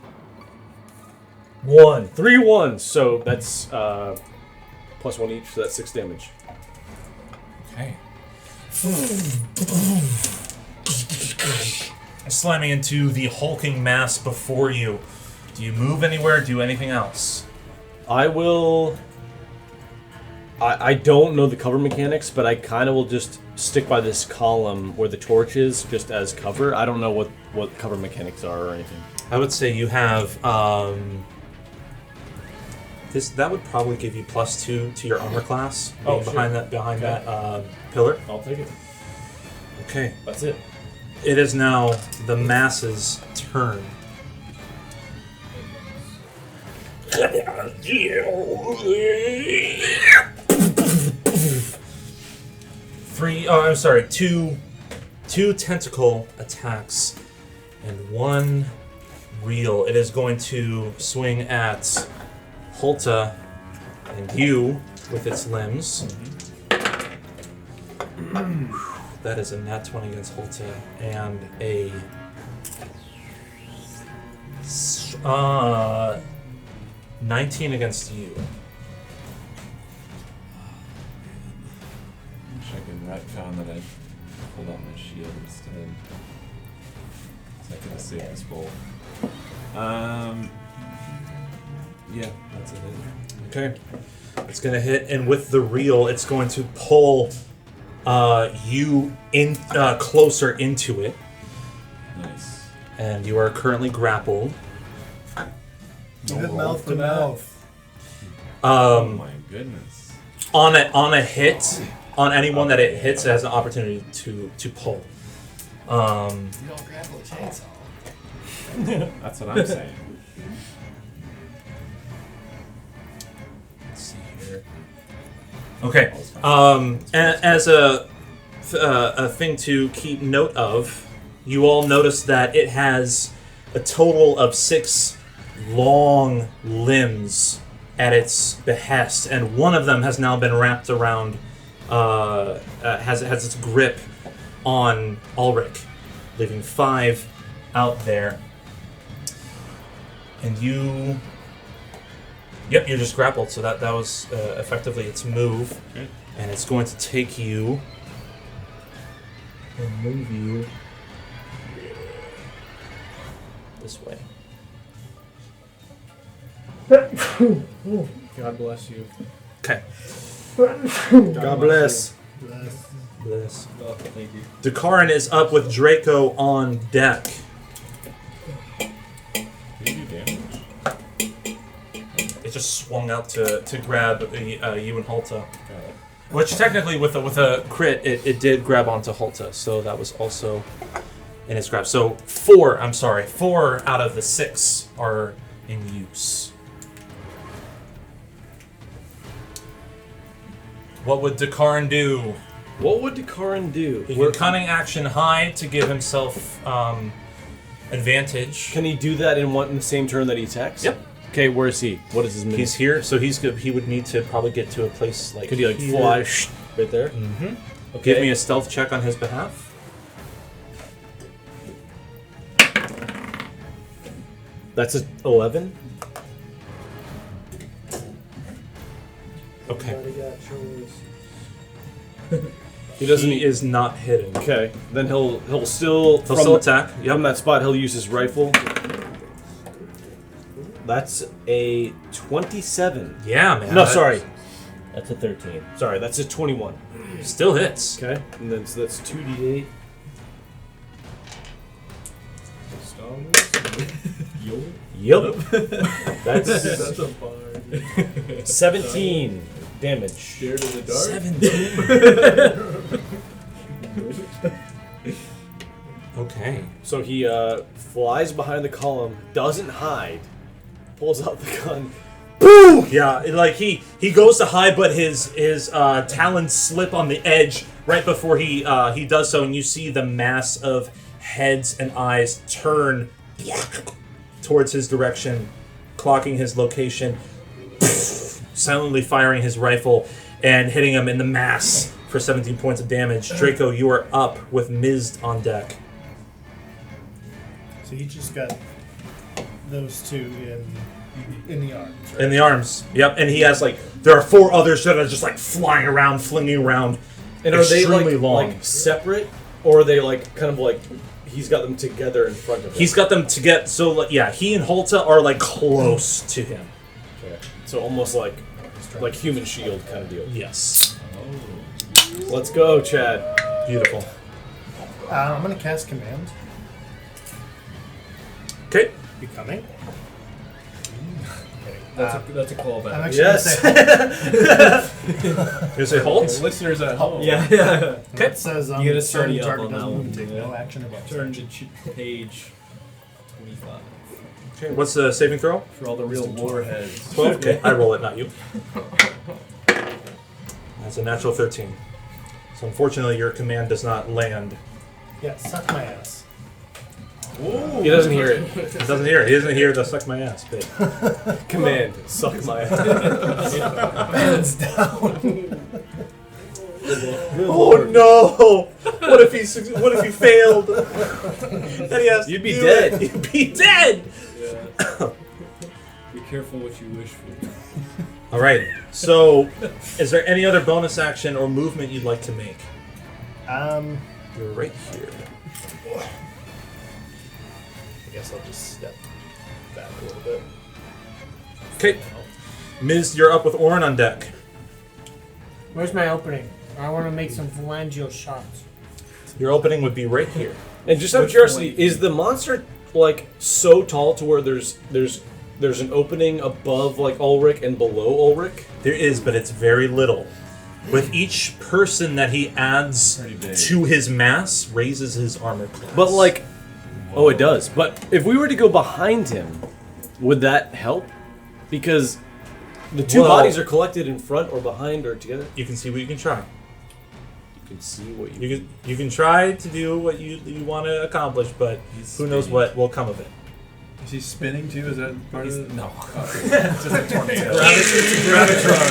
1. 3 1s. So that's plus 1 each. So that's 6 damage. Okay. Slamming into the hulking mass before you. Do you move anywhere? Do anything else? I will. I don't know the cover mechanics, but I kind of will just stick by this column where the torch is, just as cover. I don't know what cover mechanics are or anything. I would say you have that would probably give you +2 to your armor class. Oh, being sure. behind that pillar. I'll take it. Okay. That's it. It is now the mass's turn. Two tentacle attacks and 1 reel. It is going to swing at Holta and you with its limbs. That is a nat 20 against Holta and a 19 against you. Wish I could retcon that I pulled out my shield instead. So I could have saved this bolt. Yeah, that's it. Okay. It's going to hit, and with the reel, it's going to pull you in closer into it, Nice. and you are currently grappled. Good mouth to mouth. Oh my goodness. On a hit, on anyone that it hits, it has an opportunity to pull. You don't grapple a chainsaw. That's what I'm saying. Let's see here. Okay. As a thing to keep note of, you all notice that it has a total of 6 long limbs at its behest, and one of them has now been wrapped around, has its grip on Alric, leaving 5 out there. And you... Yep, you're just grappled, so that was effectively its move. Okay. And it's going to take you and move you this way. God bless you. Okay. God bless. Bless. Oh, thank you. Dacaryn is up with Draco on deck. Did you do damage? It just swung out to grab you and Holta. Got it. Which technically, with a crit, it did grab onto Holta, so that was also in its grab. So 4 out of the 6 are in use. What would Dacaryn do? What would Dacaryn do? He can cunning action hide to give himself advantage. Can he do that in the same turn that he attacks? Yep. Okay, where is he? What is his move? He's here, so he's good. He would need to probably get to a place like. Could he here. fly right there? Mm-hmm. Okay. Give me a stealth check on his behalf. That's a 11. Okay. He doesn't. He is not hidden. Okay, then he'll still attack. Yep. From that spot, he'll use his rifle. That's a 27. Yeah, man. No, sorry. That's a 13. Sorry, that's a 21. Still hits. Okay, and then so that's 2d8. Yep. That's That's a bar. 17 damage. Scared of the dark? 17. Okay. So he flies behind the column, doesn't hide, pulls out the gun. Boom! Yeah, like he goes to hide, but his talons slip on the edge right before he does so, and you see the mass of heads and eyes turn towards his direction, clocking his location, silently firing his rifle and hitting him in the mass for 17 points of damage. Draco, you are up with Mizd on deck. So he just got those 2 in the arms, right? In the arms, yep. And he has there are 4 others that are just flying around, flinging around. And are they extremely long. Separate, or are they kind of he's got them together in front of him? He's got them together. So yeah, he and Holta are close to him. Okay. So almost like human shield kind of deal. Yes. Let's go, Chad. Beautiful. I'm gonna cast command. Okay. Becoming. That's a callback. I'm actually Yes. gonna You say Holt? Listeners at home. Yeah. Okay. It says You gotta start certain you up target on that doesn't one. move, take Yeah. no action above. Turn to page 25. Okay. What's the saving throw? For all the real warheads. 12. Okay. I roll it, not you. That's a natural 13. So unfortunately, your command does not land. Yeah, suck my ass. He doesn't hear it. He doesn't hear it. He doesn't hear the suck my ass bit. Command, suck my ass. Hands down. Oh no! What if he failed? Then he has to You'd be do dead. it. You'd be dead. Yeah. Be careful what you wish for. All right. So, is there any other bonus action or movement you'd like to make? You're right here. I guess I'll just step back a little bit. Okay. Miz, you're up with Orin on deck. Where's my opening? I want to make some phalangeal shots. Your opening would be right here. And just out of curiosity, is the monster like so tall to where there's an opening above like Ulric and below Ulric? There is, but it's very little. With each person that he adds to his mass, raises his armor class. But like, oh, it does. But if we were to go behind him, would that help? Because the two bodies are collected in front or behind or together. You can see what you can try. You can see what You can try to do what you want to accomplish, but who knows what will come of it. Is he spinning too? Is that part of it? No. It's just a tornado. Gravitron.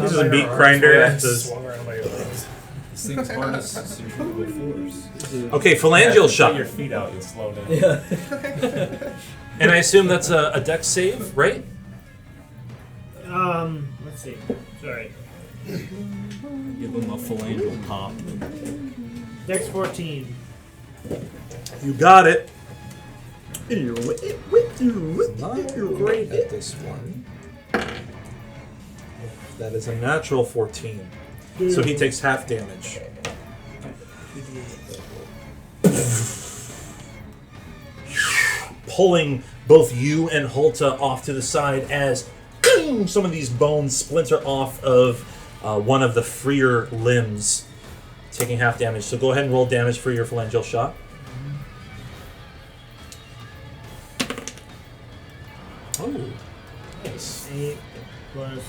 This is a meat grinder. Swung around by your legs. This thing's harness centrifugal force. Okay, phalangeal shot. Put your feet out and slow down. Yeah. And I assume that's a dex save, right? Let's see. Sorry. Give him a phalangeal pop. Dex 14. You got it. Not great at this one. That is a natural 14. So he takes half damage. Pulling both you and Holta off to the side as some of these bones splinter off of one of the freer limbs, taking half damage. So go ahead and roll damage for your phalangeal shot. Oh, nice. 8 plus,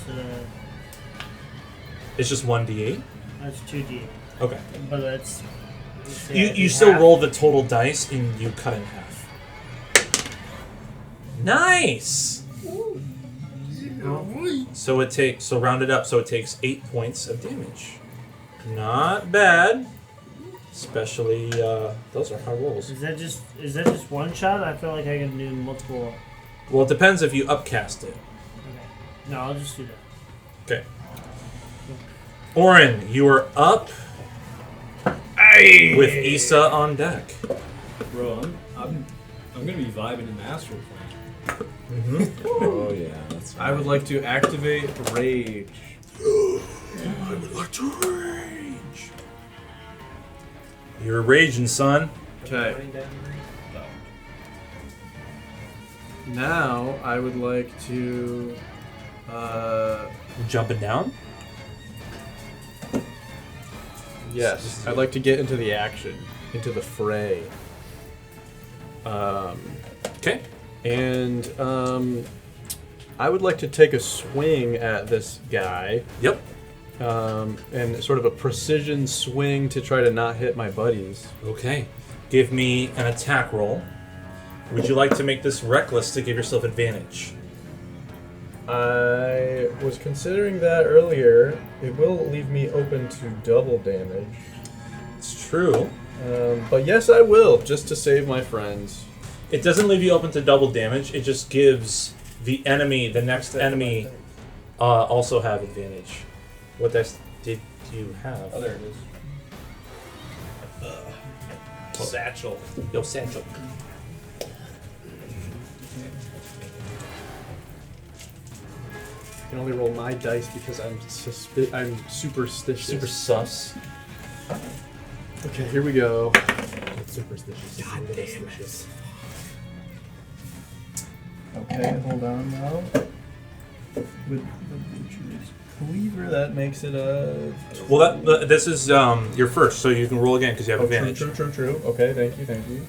It's just 1d8? that's 2d. Okay. But that's... You still roll the total dice and you cut in half. Nice! So round it up, so it takes 8 points of damage. Not bad. Especially, those are high rolls. Is that just one shot? I feel like I can do multiple... Well, it depends if you upcast it. Okay. No, I'll just do that. Okay. Orin, you are up with Issa on deck. Bro, I'm gonna be vibing in the astral plane. Oh yeah, that's right. I would like to activate Rage. I would like to rage. You're raging, son. Okay. Now I would like to. Jumping down? Yes, I'd like to get into the action, into the fray. Okay. And I would like to take a swing at this guy. Yep. And sort of a precision swing to try to not hit my buddies. Okay. Give me an attack roll. Would you like to make this reckless to give yourself advantage? I was considering that earlier. It will leave me open to double damage. It's true. But yes, I will, just to save my friends. It doesn't leave you open to double damage. It just gives the next enemy, also have advantage. What dice did you have? Oh, there it is. Satchel. Yo, satchel. I can only roll my dice because I'm superstitious. Super sus. Okay, here we go. Superstitious. God damn it. Okay, hold on now. With the Mitrios Cleaver, that makes it a... Well, this is your first, so you can roll again because you have advantage. True. Okay, thank you.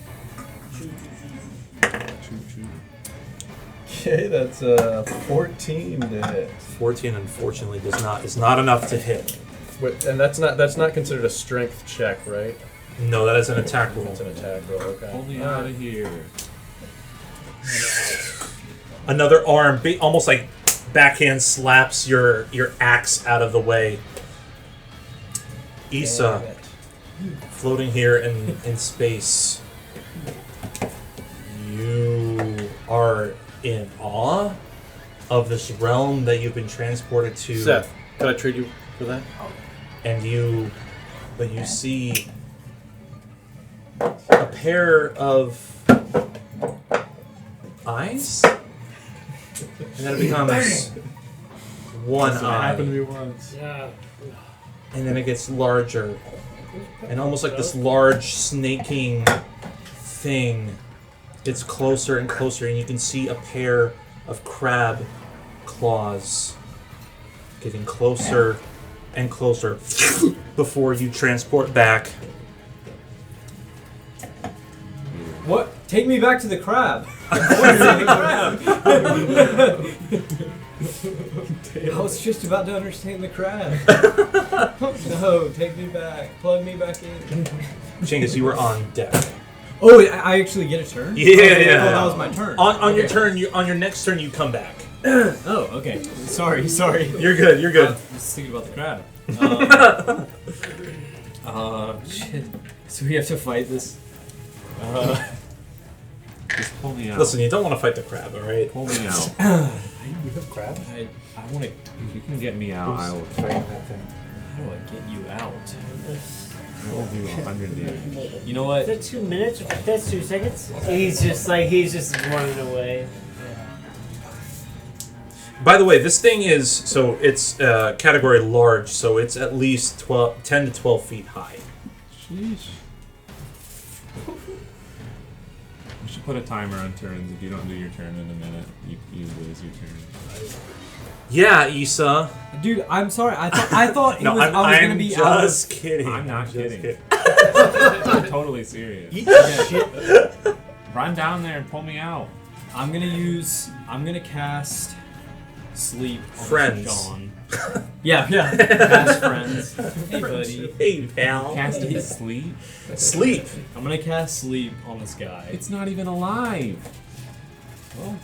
Okay, that's 14 to hit. 14, unfortunately, is not enough to hit. Wait, and that's not considered a strength check, right? No, that is an attack roll. It's an attack roll. Okay. Pull me out of here. Another arm, almost like backhand slaps your axe out of the way. Issa, floating here in space. You are in awe of this realm that you've been transported to. Seth, can I trade you for that? And you see a pair of eyes, and then it becomes one It eye. happened to me once. Yeah. And then it gets larger. And almost like this large snaking thing gets closer and closer, and you can see a pair of crab claws getting closer and closer before you transport back. What? Take me back to the crab. I was just about to understand the crab. No, take me back. Plug me back in. Chingus, you were on deck. Oh, I actually get a turn? Yeah, okay, yeah. Oh, that was my turn. On your turn, on your next turn, you come back. Oh, okay. Sorry. You're good. You're good. I was thinking about the crab. Shit. So we have to fight this. Just pull me out. Listen, you don't want to fight the crab, all right? Pull me out. You have crab? I want to. If you can get me out, I will Fight that thing. How do I get you out? I will do 100 damage. You know what? Is that 2 minutes? That's 2 seconds? He's just running away. By the way, this thing is it's category large, so it's at least 10 to 12 feet high. Sheesh. We should put a timer on turns. If you don't do your turn in a minute, you lose your turn. Yeah, Issa. Dude, I'm sorry. I thought No, I was gonna be out. just kidding. I'm not Just kidding. I'm totally serious. Run down there and pull me out. I'm gonna cast sleep on Friends. Sean. Yeah. Cast friends. Hey, buddy. Hey, pal. Cast it to sleep. Sleep. I'm gonna cast sleep on this guy. It's not even alive. Well,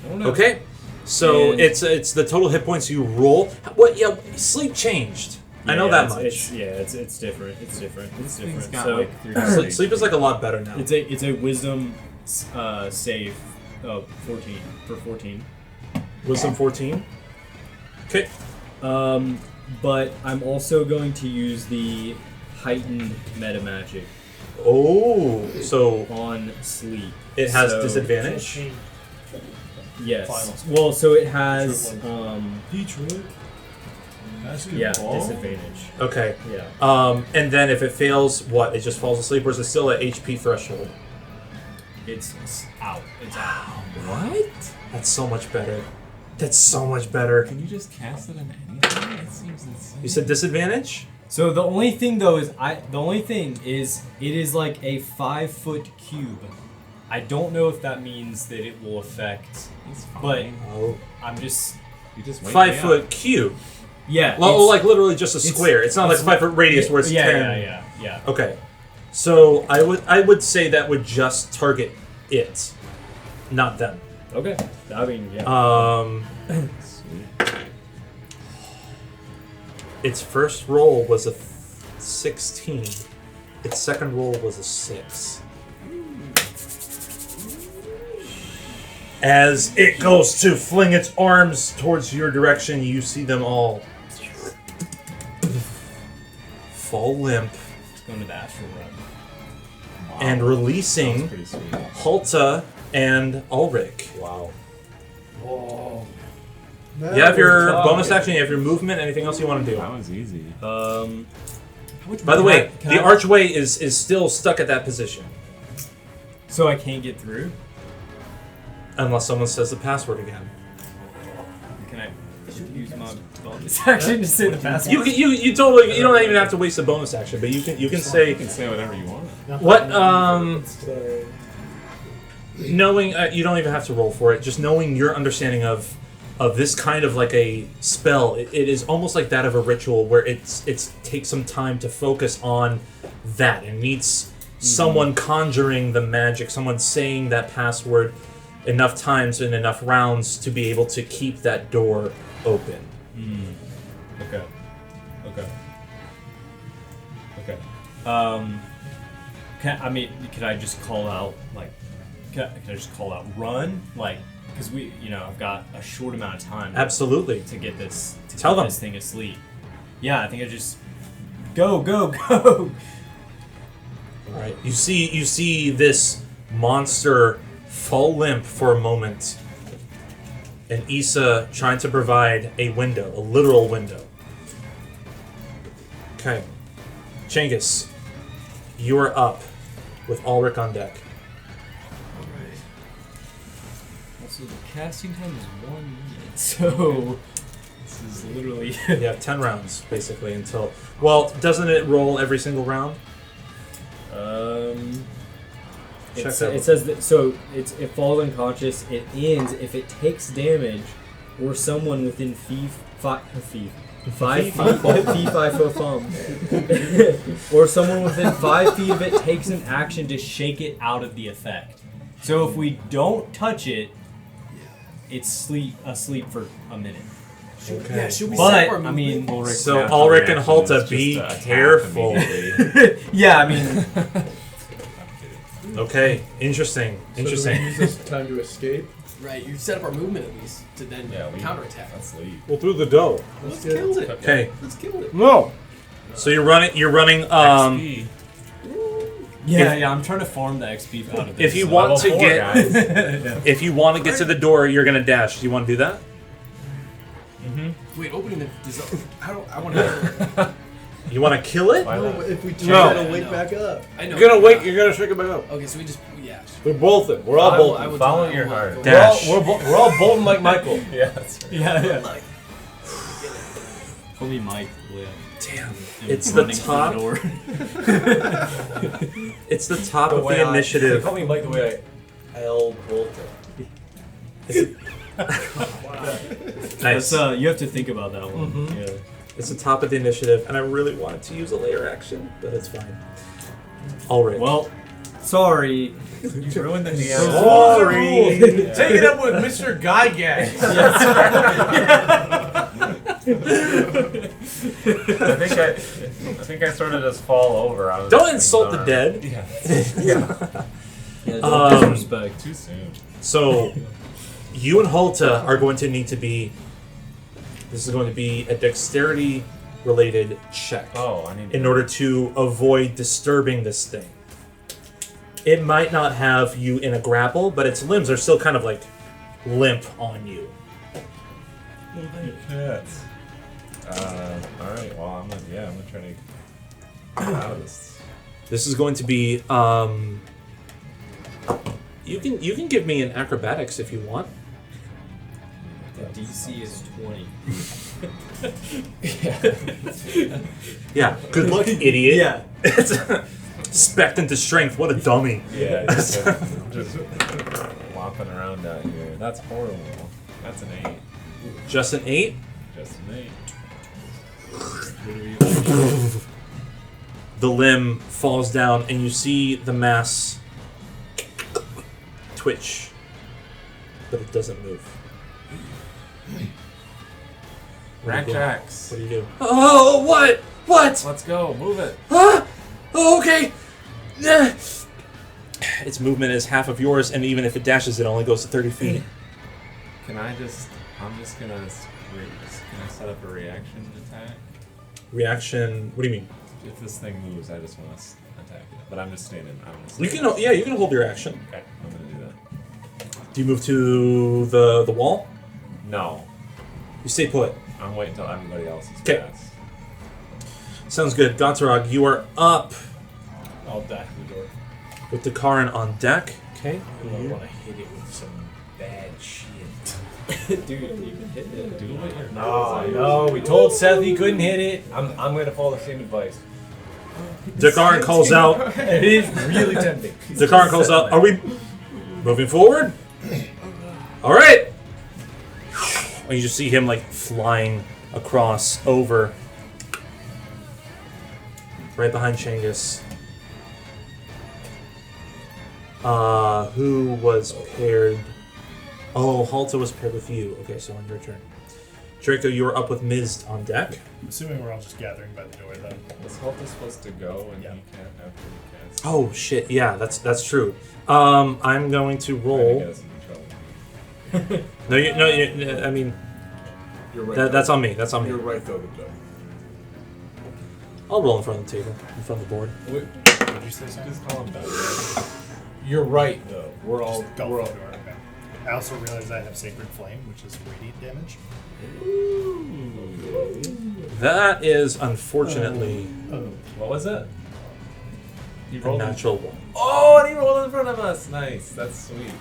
I don't know. Okay. So And- it's the total hit points you roll. What? Yeah, sleep changed. I know that much. It's different. It's different. Thing's got So like 3 Sleep is like a lot better now. it's a wisdom save of 14 for 14. Wisdom 14. Okay. But I'm also going to use the heightened meta magic Oh, so on sleep. it has So- disadvantage. Yes. Finals. Well, so it has Detroit. yeah, disadvantage. Okay. Yeah. And then if it fails, what? It just falls asleep, or is it still at HP threshold? It's out. It's out. What? That's so much better. That's so much better. Can you just cast it on anything? That seems insane. You said disadvantage? So the only thing though is it is like a 5-foot cube. I don't know if that means that it will affect, It's but fine. Oh. I'm just You just wake me 5 up. foot cube. yeah. Well, it's- like literally just a square. It's not like it's- 5 foot radius where it's yeah, 10. Yeah. Okay. So I would say that would just target it, not them. Okay. I mean, yeah. Its first roll was a 16. Its second roll was a 6. As it goes to fling its arms towards your direction, you see them all fall limp It's going to the astral realm. and Sounds releasing pretty sweet. Holta and Alric. Wow. Oh. You have your bonus action, you have your movement, anything else you want to do. That was easy. By the way, the archway is still stuck at that position. So I can't get through? Unless someone says the password again. Can I use my bonus action to say the password? You totally you don't even have to waste a bonus action, but you can say You can say whatever you want. what knowing you don't even have to roll for it. Just knowing your understanding of this kind of like a spell, it is almost like that of a ritual where it's takes some time to focus on that and needs someone conjuring the magic, someone saying that password enough times in enough rounds to be able to keep that door open. Okay. Can I just call out can I just call out run because I've got a short amount of time Absolutely. to get this Tell them. this thing asleep. Yeah, I think I just go. All right. You see this monster fall limp for a moment, and Issa trying to provide a window, a literal window. Okay. Changus, you are up with Alric on deck. Alright. Also, the casting time is 1 minute, so this is literally... You have 10 rounds, basically, until... Well, doesn't it roll every single round? It says that, so it falls unconscious, it ends if it takes damage, or someone within 5 feet, or someone within 5 feet of it takes an action to shake it out of the effect. So if we don't touch it, it's asleep for a minute. Okay. Yeah, should we But, set our I mean... So Alric and Holta, be careful. Yeah, I mean... Okay, interesting. So do we use this time to escape? Right, you set up our movement at least to then counterattack. Let's leave. Well, through the dough. Let's kill it. Okay. Let's kill it. No. So you're running. XP. Yeah, I'm trying to farm the XP out of this. If you want to get, if you want to get to the door, you're gonna dash. Do you want to do that? Wait, opening the how do I want to? You want to kill it? No, but if we try to wake back up. I know. You're gonna wake. You're gonna shake it back up. Okay, so we just We're bolting. We're all bolting. I will Follow do your that. heart. Dash. We're all bolting like Michael. Yeah, that's right. Yeah. Call me Mike. Damn. It's the top. It's the top of the initiative. Call me Mike the way I L Volta. Nice. You have to think about that one. Yeah. It's the top of the initiative, and I really wanted to use a layer action, but it's fine. Alright. Well, sorry. You ruined the DM. Sorry. Take it up with Mr. Gygax. I think I sort of just fall over. I was Don't insult the dead. Yeah. Don't disrespect. Too soon. So, you and Holta are going to need to be. This is going to be a dexterity-related check. Oh, I need. In order to avoid disturbing this thing. It might not have you in a grapple, but its limbs are still kind of like limp on you. Cats. Alright, well, I'm gonna try to get out of this. This is going to be, you can give me an acrobatics if you want. The DC is 20. Yeah, good luck, idiot. Yeah. Spect into strength, what a dummy. Yeah, just flopping around out here. That's horrible. That's an 8. Just an 8? Just an 8. The limb falls down and you see the mass twitch, but it doesn't move. Rackjax. What do you do? Oh, what? What? Let's go. Move it. Ah! Oh, okay. Its movement is half of yours, and even if it dashes, it only goes to 30 feet. Can I just... I'm just gonna... Can I set up a reaction attack? Reaction? What do you mean? If this thing moves, I just want to attack it. But I'm just standing. You can, yeah, you can hold your action. Okay, I'm gonna do that. Do you move to the wall? No. You stay put. I'm waiting until everybody else is Okay. passed. Sounds good. Ghat'Rahg, you are up I'll dash the door. with Dacaryn on deck. Okay. I want to hit it with some bad shit. Dude, you can hit it. Do what you're No, we told Seth he couldn't hit it. I'm going to follow the same advice. Dacaryn calls out. It is really tempting. Dacaryn calls out. Are we moving forward? All right. And you just see him like flying across over, right behind Changus. Who was paired? Oh, Holta was paired with you. Okay, so on your turn. Draco, you were up with Miz on deck. I'm assuming we're all just gathering by the door then. Was Holta supposed to go and he can't after he casts? Oh shit! Yeah, that's true. I'm going to roll. No, I mean, You're right. that's on me. That's on me. You're right, though. I'll roll in front of the table, in front of the board. What did you say, Seth? Just call him back. You're right, though. We're all. Go We're all. for the door, okay. I also realize I have Sacred Flame, which is radiant damage. That is unfortunately What was it? You a rolled natural one. Oh, and he rolled in front of us. Nice. That's sweet.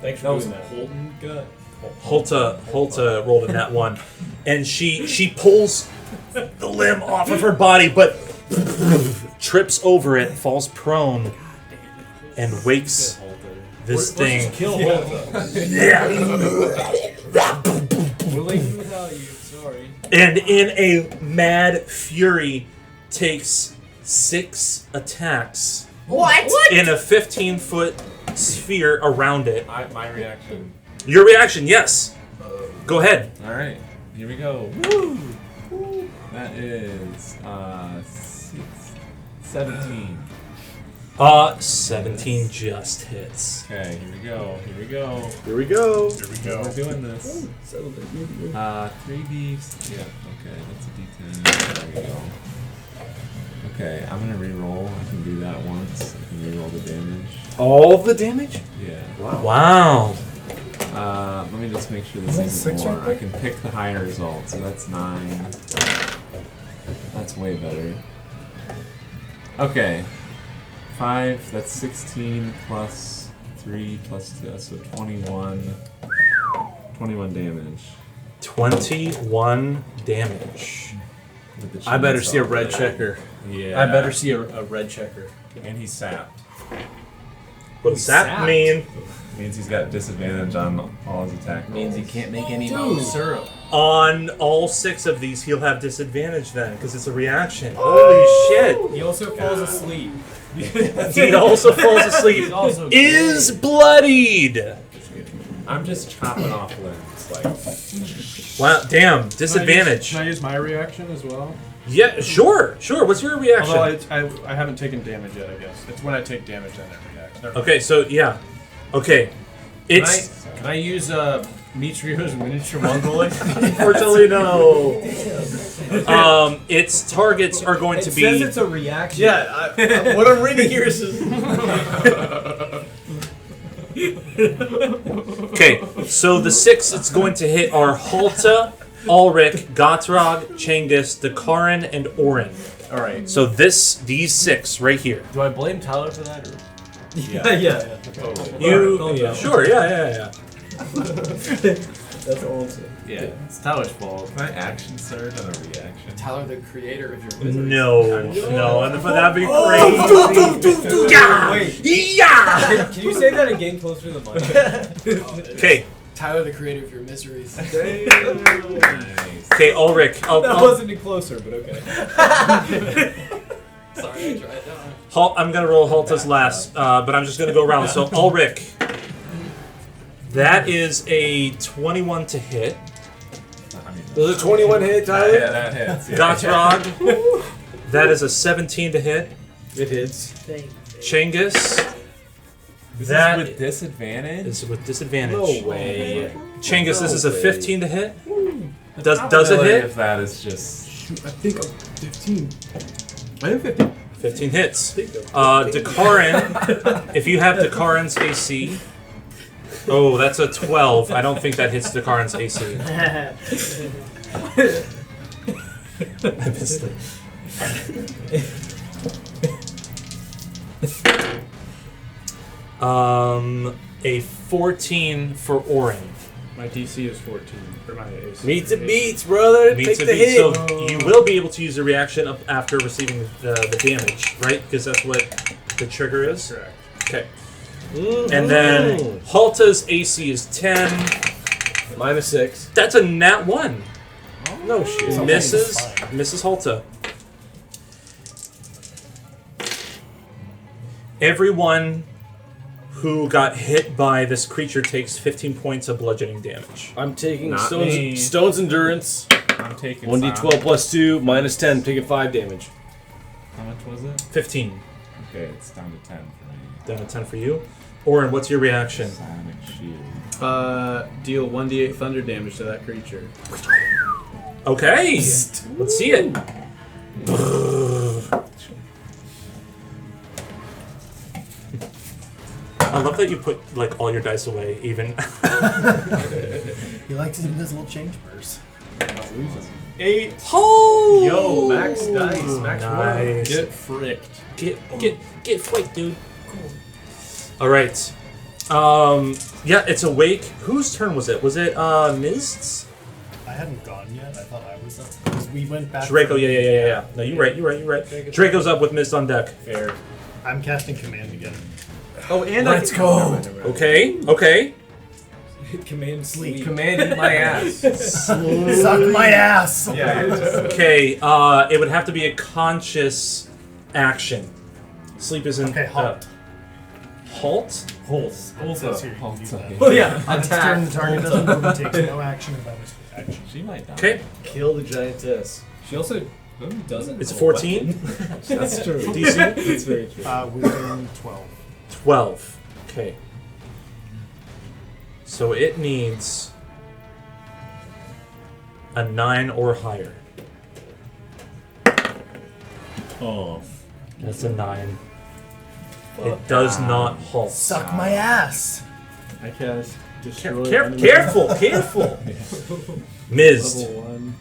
Thanks That for was doing that. Holton gut. Holta rolled in that one, and she pulls the limb off of her body, but trips over it, falls prone, and wakes this thing. Kill Holta. We're leaving without you. Sorry. And in a mad fury, takes 6 attacks. What? In a 15-foot sphere around it. My reaction. Your reaction, yes. Go ahead. All right, here we go. Woo! That is 17. 17 just hits. Okay, here we go. Here we go. Here we go. Here we go. We're doing this. 3d. Yeah. Okay, that's a d10. There we go. Okay, I'm gonna re-roll. I can do that once. I can re-roll the damage. All the damage? Yeah. Wow. Let me just make sure this isn't more. I can pick the higher result, so that's 9. That's way better. Okay. 5, that's 16 plus 3 plus 2, so 21. 21 damage. 21 damage. With the I better see a chainsaw red there. checker. Yeah. I better see a red checker. And he's sapped. What does that mean? Means he's got disadvantage on all his attack rolls. Means he can't make any maple syrup. On all 6 of these, he'll have disadvantage then, because it's a reaction. Holy shit! He also falls asleep. He also falls asleep. Also Is bloodied. I'm just chopping off limbs. Like, Wow, damn, disadvantage. Can I use my reaction as well? Yeah, sure. What's your reaction? Although I haven't taken damage yet, I guess. It's when I take damage then I react. Never mind. Okay, so yeah. Okay. It's Can I use Mitrios Miniture Mongoloid? unfortunately no. Its targets are going to It be says it's a reaction. Yeah, what I'm reading here is. Okay, so the 6 it's going to hit are Holta, Alric, Ghat'Rahg, Changus, Dacaryn, and Orin. Alright. So these 6 right here. Do I blame Tyler for that? Or? Yeah. You sure? Yeah. That's awesome. Yeah, it's Tyler's fault. can I action surge on a reaction? Tyler, the creator of your business. No, and that'd be crazy. Yeah. Can you say that again closer to the mic? Okay, Tyler, the creator of your miseries. Nice. okay, Ulrich. That wasn't any closer, but okay. Sorry, I tried that. I'm gonna roll Holta's last, but I'm just gonna go around. So Ulrich, that is a 21 to hit. Does a 21 hit, Tyler? Yeah, that hits. Yeah. Ghat'Rahg, that is a 17 to hit. It hits. Changus, This that is with disadvantage? is with disadvantage. No way. Changus, this is a way. 15 to hit. Does it hit? If that is just... I think I'm 15. I am 15. 15 hits. Dacaryn, if you have Dacaryn's AC. Oh, that's a 12. I don't think that hits Dacaryn's AC. I missed it. A 14 for Orin. My DC is 14. Or my AC. Meets the beats, brother. Meets Take a the beat. hit. So you will be able to use a reaction up after receiving the damage, right? Because that's what the trigger is. Correct. Okay. And then Holta's AC is 10. -6. That's a nat 1. No shit. Mrs. Holta. Everyone who got hit by this creature takes 15 points of bludgeoning damage. I'm taking Not me. Stone's Endurance. I'm taking 1d12 plus 2, -10, taking 5 damage. How much was it? 15. Okay, it's down to 10 for me. Down to 10 for you. Orin, what's your reaction? Psionic shield. Deal 1d8 thunder damage to that creature. Okay. Let's see it. I love that you put like all your dice away, even. He likes it in his little change purse. 8. Oh! Yo, max dice, max nice. Get fricked. Get flicked, dude. Cool. All right. Yeah, it's awake. Whose turn was it? Was it Mist's? I hadn't gone yet. I thought I was up. 'Cause we went back. Draco. Yeah. No, you're right. Draco's up with Mist on deck. Fair. I'm casting command again. Oh, and let's go. Okay. Command sleep. Command eat my ass. Suck my ass. Yeah. Okay. It would have to be a conscious action. Sleep isn't. Okay, halt. Halt? Holta. Here, you can do that. Oh yeah, Next turn, the target doesn't move and takes no action or bonus action. She might die. Okay. Kill the giantess. She also doesn't. It's 14. That's true. DC? That's very true. Wisdom 12. 12. Okay. So it needs a 9 or higher. Oh. That's a 9. It does not halt. Suck my ass. I cast destroy. Careful. Ms. Level 1.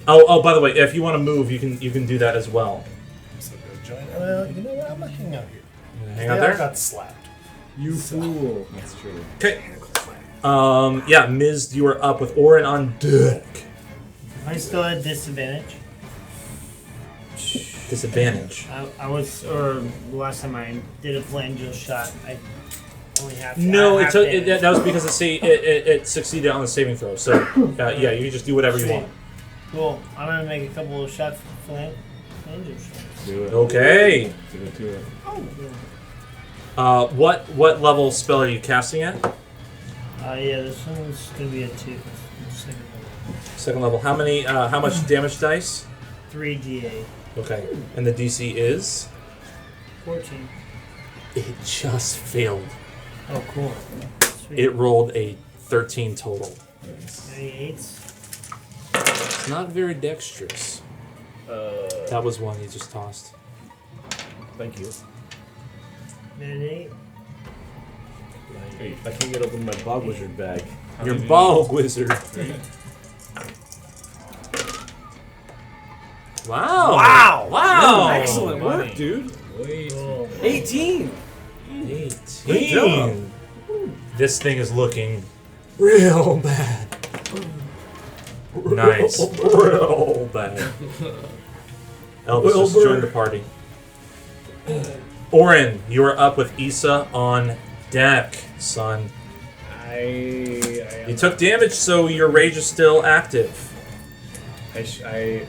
Oh, by the way, if you want to move, you can do that as well. So go join. Well, you know what? I'm not hanging out here. Hang out there. I got slapped. You fool. That's true. Okay. Yeah, Ms. You are up with Orin on deck. I still had disadvantage. Disadvantage. I was, or last time I did a flanger shot, I only have. No, it took. That was because it succeeded on the saving throw. So yeah, you can just do whatever you want. Cool. I'm gonna make a couple of shots for flanger shots. Do it. Okay. Do it. What level spell are you casting at? Yeah, this one's gonna be a 2. Second level. How many? How much damage dice? 3d8. Okay. And the DC is? 14. It just failed. Oh, cool. Sweet. It rolled a 13 total. Any 8s? It's not very dexterous. That was one he just tossed. Thank you. An 8? I can't get open my bog wizard bag. Your bog wizard. Wow! Excellent work, dude. Wait. 18. 18. This thing is looking real bad. Nice. Real bad. Elvis, just join the party. Orin, you are up with Issa on deck, son. You took damage, so your rage is still active. Okay,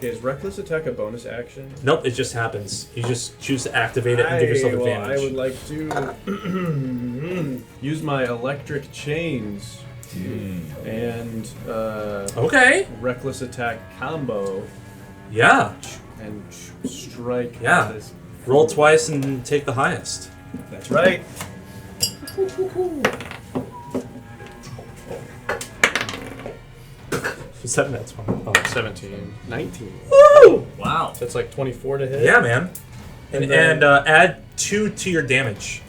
is reckless attack a bonus action? Nope, it just happens. You just choose to activate it and give yourself advantage. I would like to use my electric chains and Okay. reckless attack combo Yeah. and strike. Yeah. This. Roll twice and take the highest. That's right. What's that next one? Oh. 17. 19. Woo! Wow. That's like 24 to hit. Yeah, man. And And then- add 2 to your damage.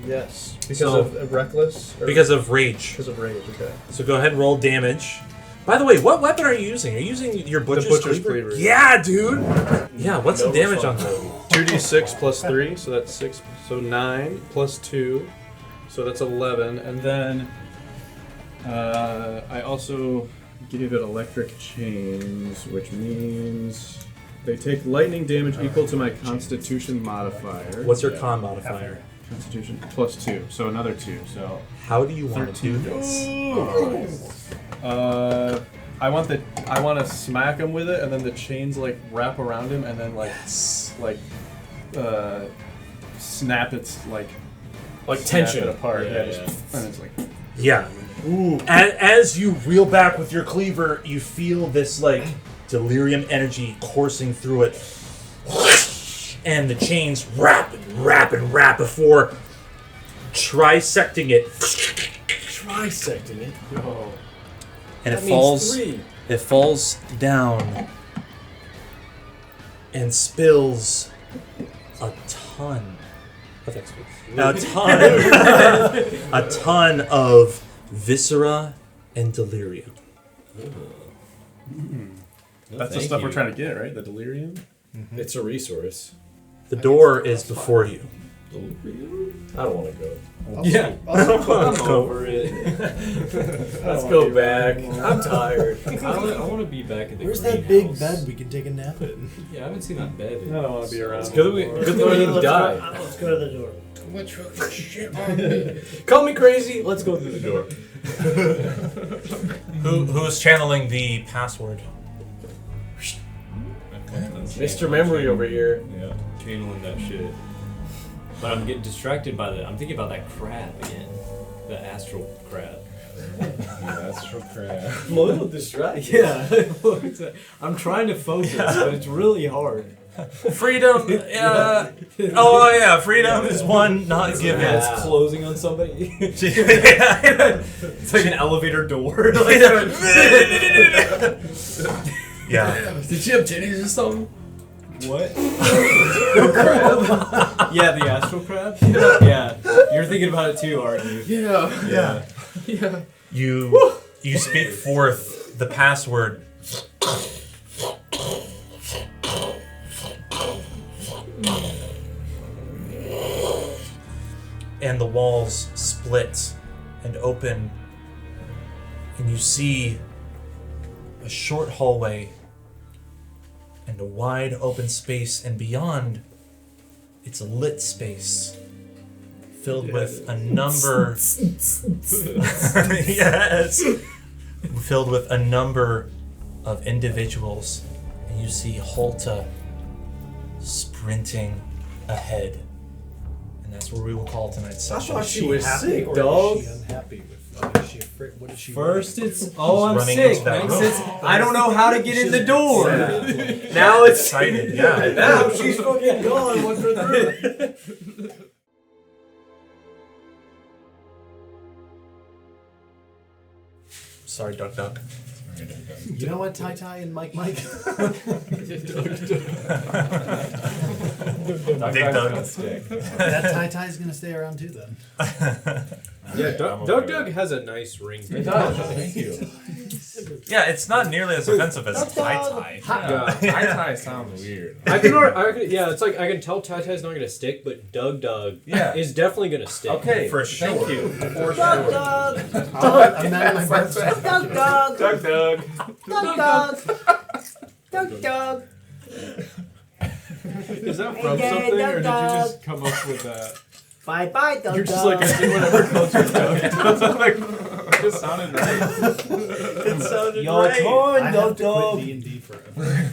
Yes. Because So- of reckless? Or Because of rage. Because of rage, okay. So go ahead and roll damage. By the way, what weapon are you using? Are you using your butcher's cleaver? Yeah, dude! Yeah, what's the damage on that? 2d6 plus 3, so that's 6. So 9 plus 2, so that's 11. And then I also give it electric chains, which means they take lightning damage equal to my constitution modifier. What's your con modifier? Constitution plus 2, so another 2. So how do you want to do this? I want to smack him with it, and then the chains like wrap around him, and then snap its like tension it apart. Yeah. And it's like Yeah. Ooh. As you reel back with your cleaver, you feel this like delirium energy coursing through it, and the chains wrap before trisecting it. Trisecting it. Oh. And That it falls. means 3. It falls down and spills a ton of XP. A ton of viscera and delirium. That's the stuff we're trying to get, right? The delirium? It's a resource. The door is before you. I don't want to go. I'm over it. Let's go back. I'm tired. I want to be back at the Where's that big greenhouse. bed we can take a nap in? Yeah, I haven't seen that bed. I don't want to be around. It's good that we didn't die. Let's go to the door. Too much fucking shit on me. Call me crazy. Let's go through the door. Who's channeling the password? Mr. Memory over here. Yeah, channeling that shit. But I'm getting distracted by I'm thinking about that crab again. The astral crab. Astral crab. I'm a little distracted. Yeah. I'm trying to focus, but it's really hard. Freedom. Oh yeah, freedom is one not given. Yeah, it's closing on somebody. Yeah. It's like an elevator door. Yeah. Did you have titties or something? What? The crab? Yeah, the astral crab? Yeah. You're thinking about it too, aren't you? Yeah. You speak forth the password. And the walls split and open, and you see a short hallway and a wide open space, and beyond it's a lit space filled with a number yes, filled with a number of individuals, and you see Holta sprinting ahead, and that's where we will call tonight's session. thought she was happy sick, or dog. Is she unhappy with? Is she afraid? What is she? First worried it's, I'm running sick. into that Next room. it's, I don't know how to get in the door. Yeah. Now it's Excited, yeah. Now she's fucking gone. What's her through? Sorry, Duck Duck. You know what, Tai Tai and Mike? Big Doug. That Tai Tai is gonna stay around too then. Yeah, Doug has a nice ring. It does. Thank you. Yeah, it's not nearly as offensive as Tai Tai. Tai Tai sounds weird. I can, yeah, it's like I can tell Tai Tai's not gonna stick, but Doug is definitely gonna stick. Okay, for sure. Thank you. For Doug, sure. Doug. I'm not in my breath. Doug, Doug. Doug. Doug, Doug. Doug, Doug. Is that from Hey, something, Doug, or did you Doug. just come up with that? Bye, bye, Doug. You're just like, I do whatever culture Doug. It just sounded right. It sounded Your right. turn, I Doug, have to Doug. quit D&D forever.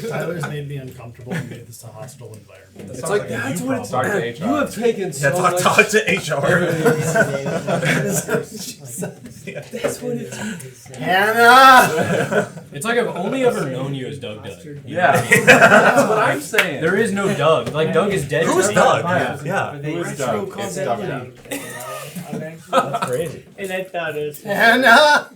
Tyler's made me uncomfortable and made this a hostile environment. It's like, that's what it's Talk to like. HR. You have taken so Yeah, much. talk to HR. That's what it is. Hannah! It's like I've only ever known you as Doug Doug. Yeah, that's what I'm saying. There is no Doug. Like Doug is dead. Who's to me. Doug? Yeah. Yeah. Who is Doug? It's Doug. That's crazy. And I thought it was Hannah!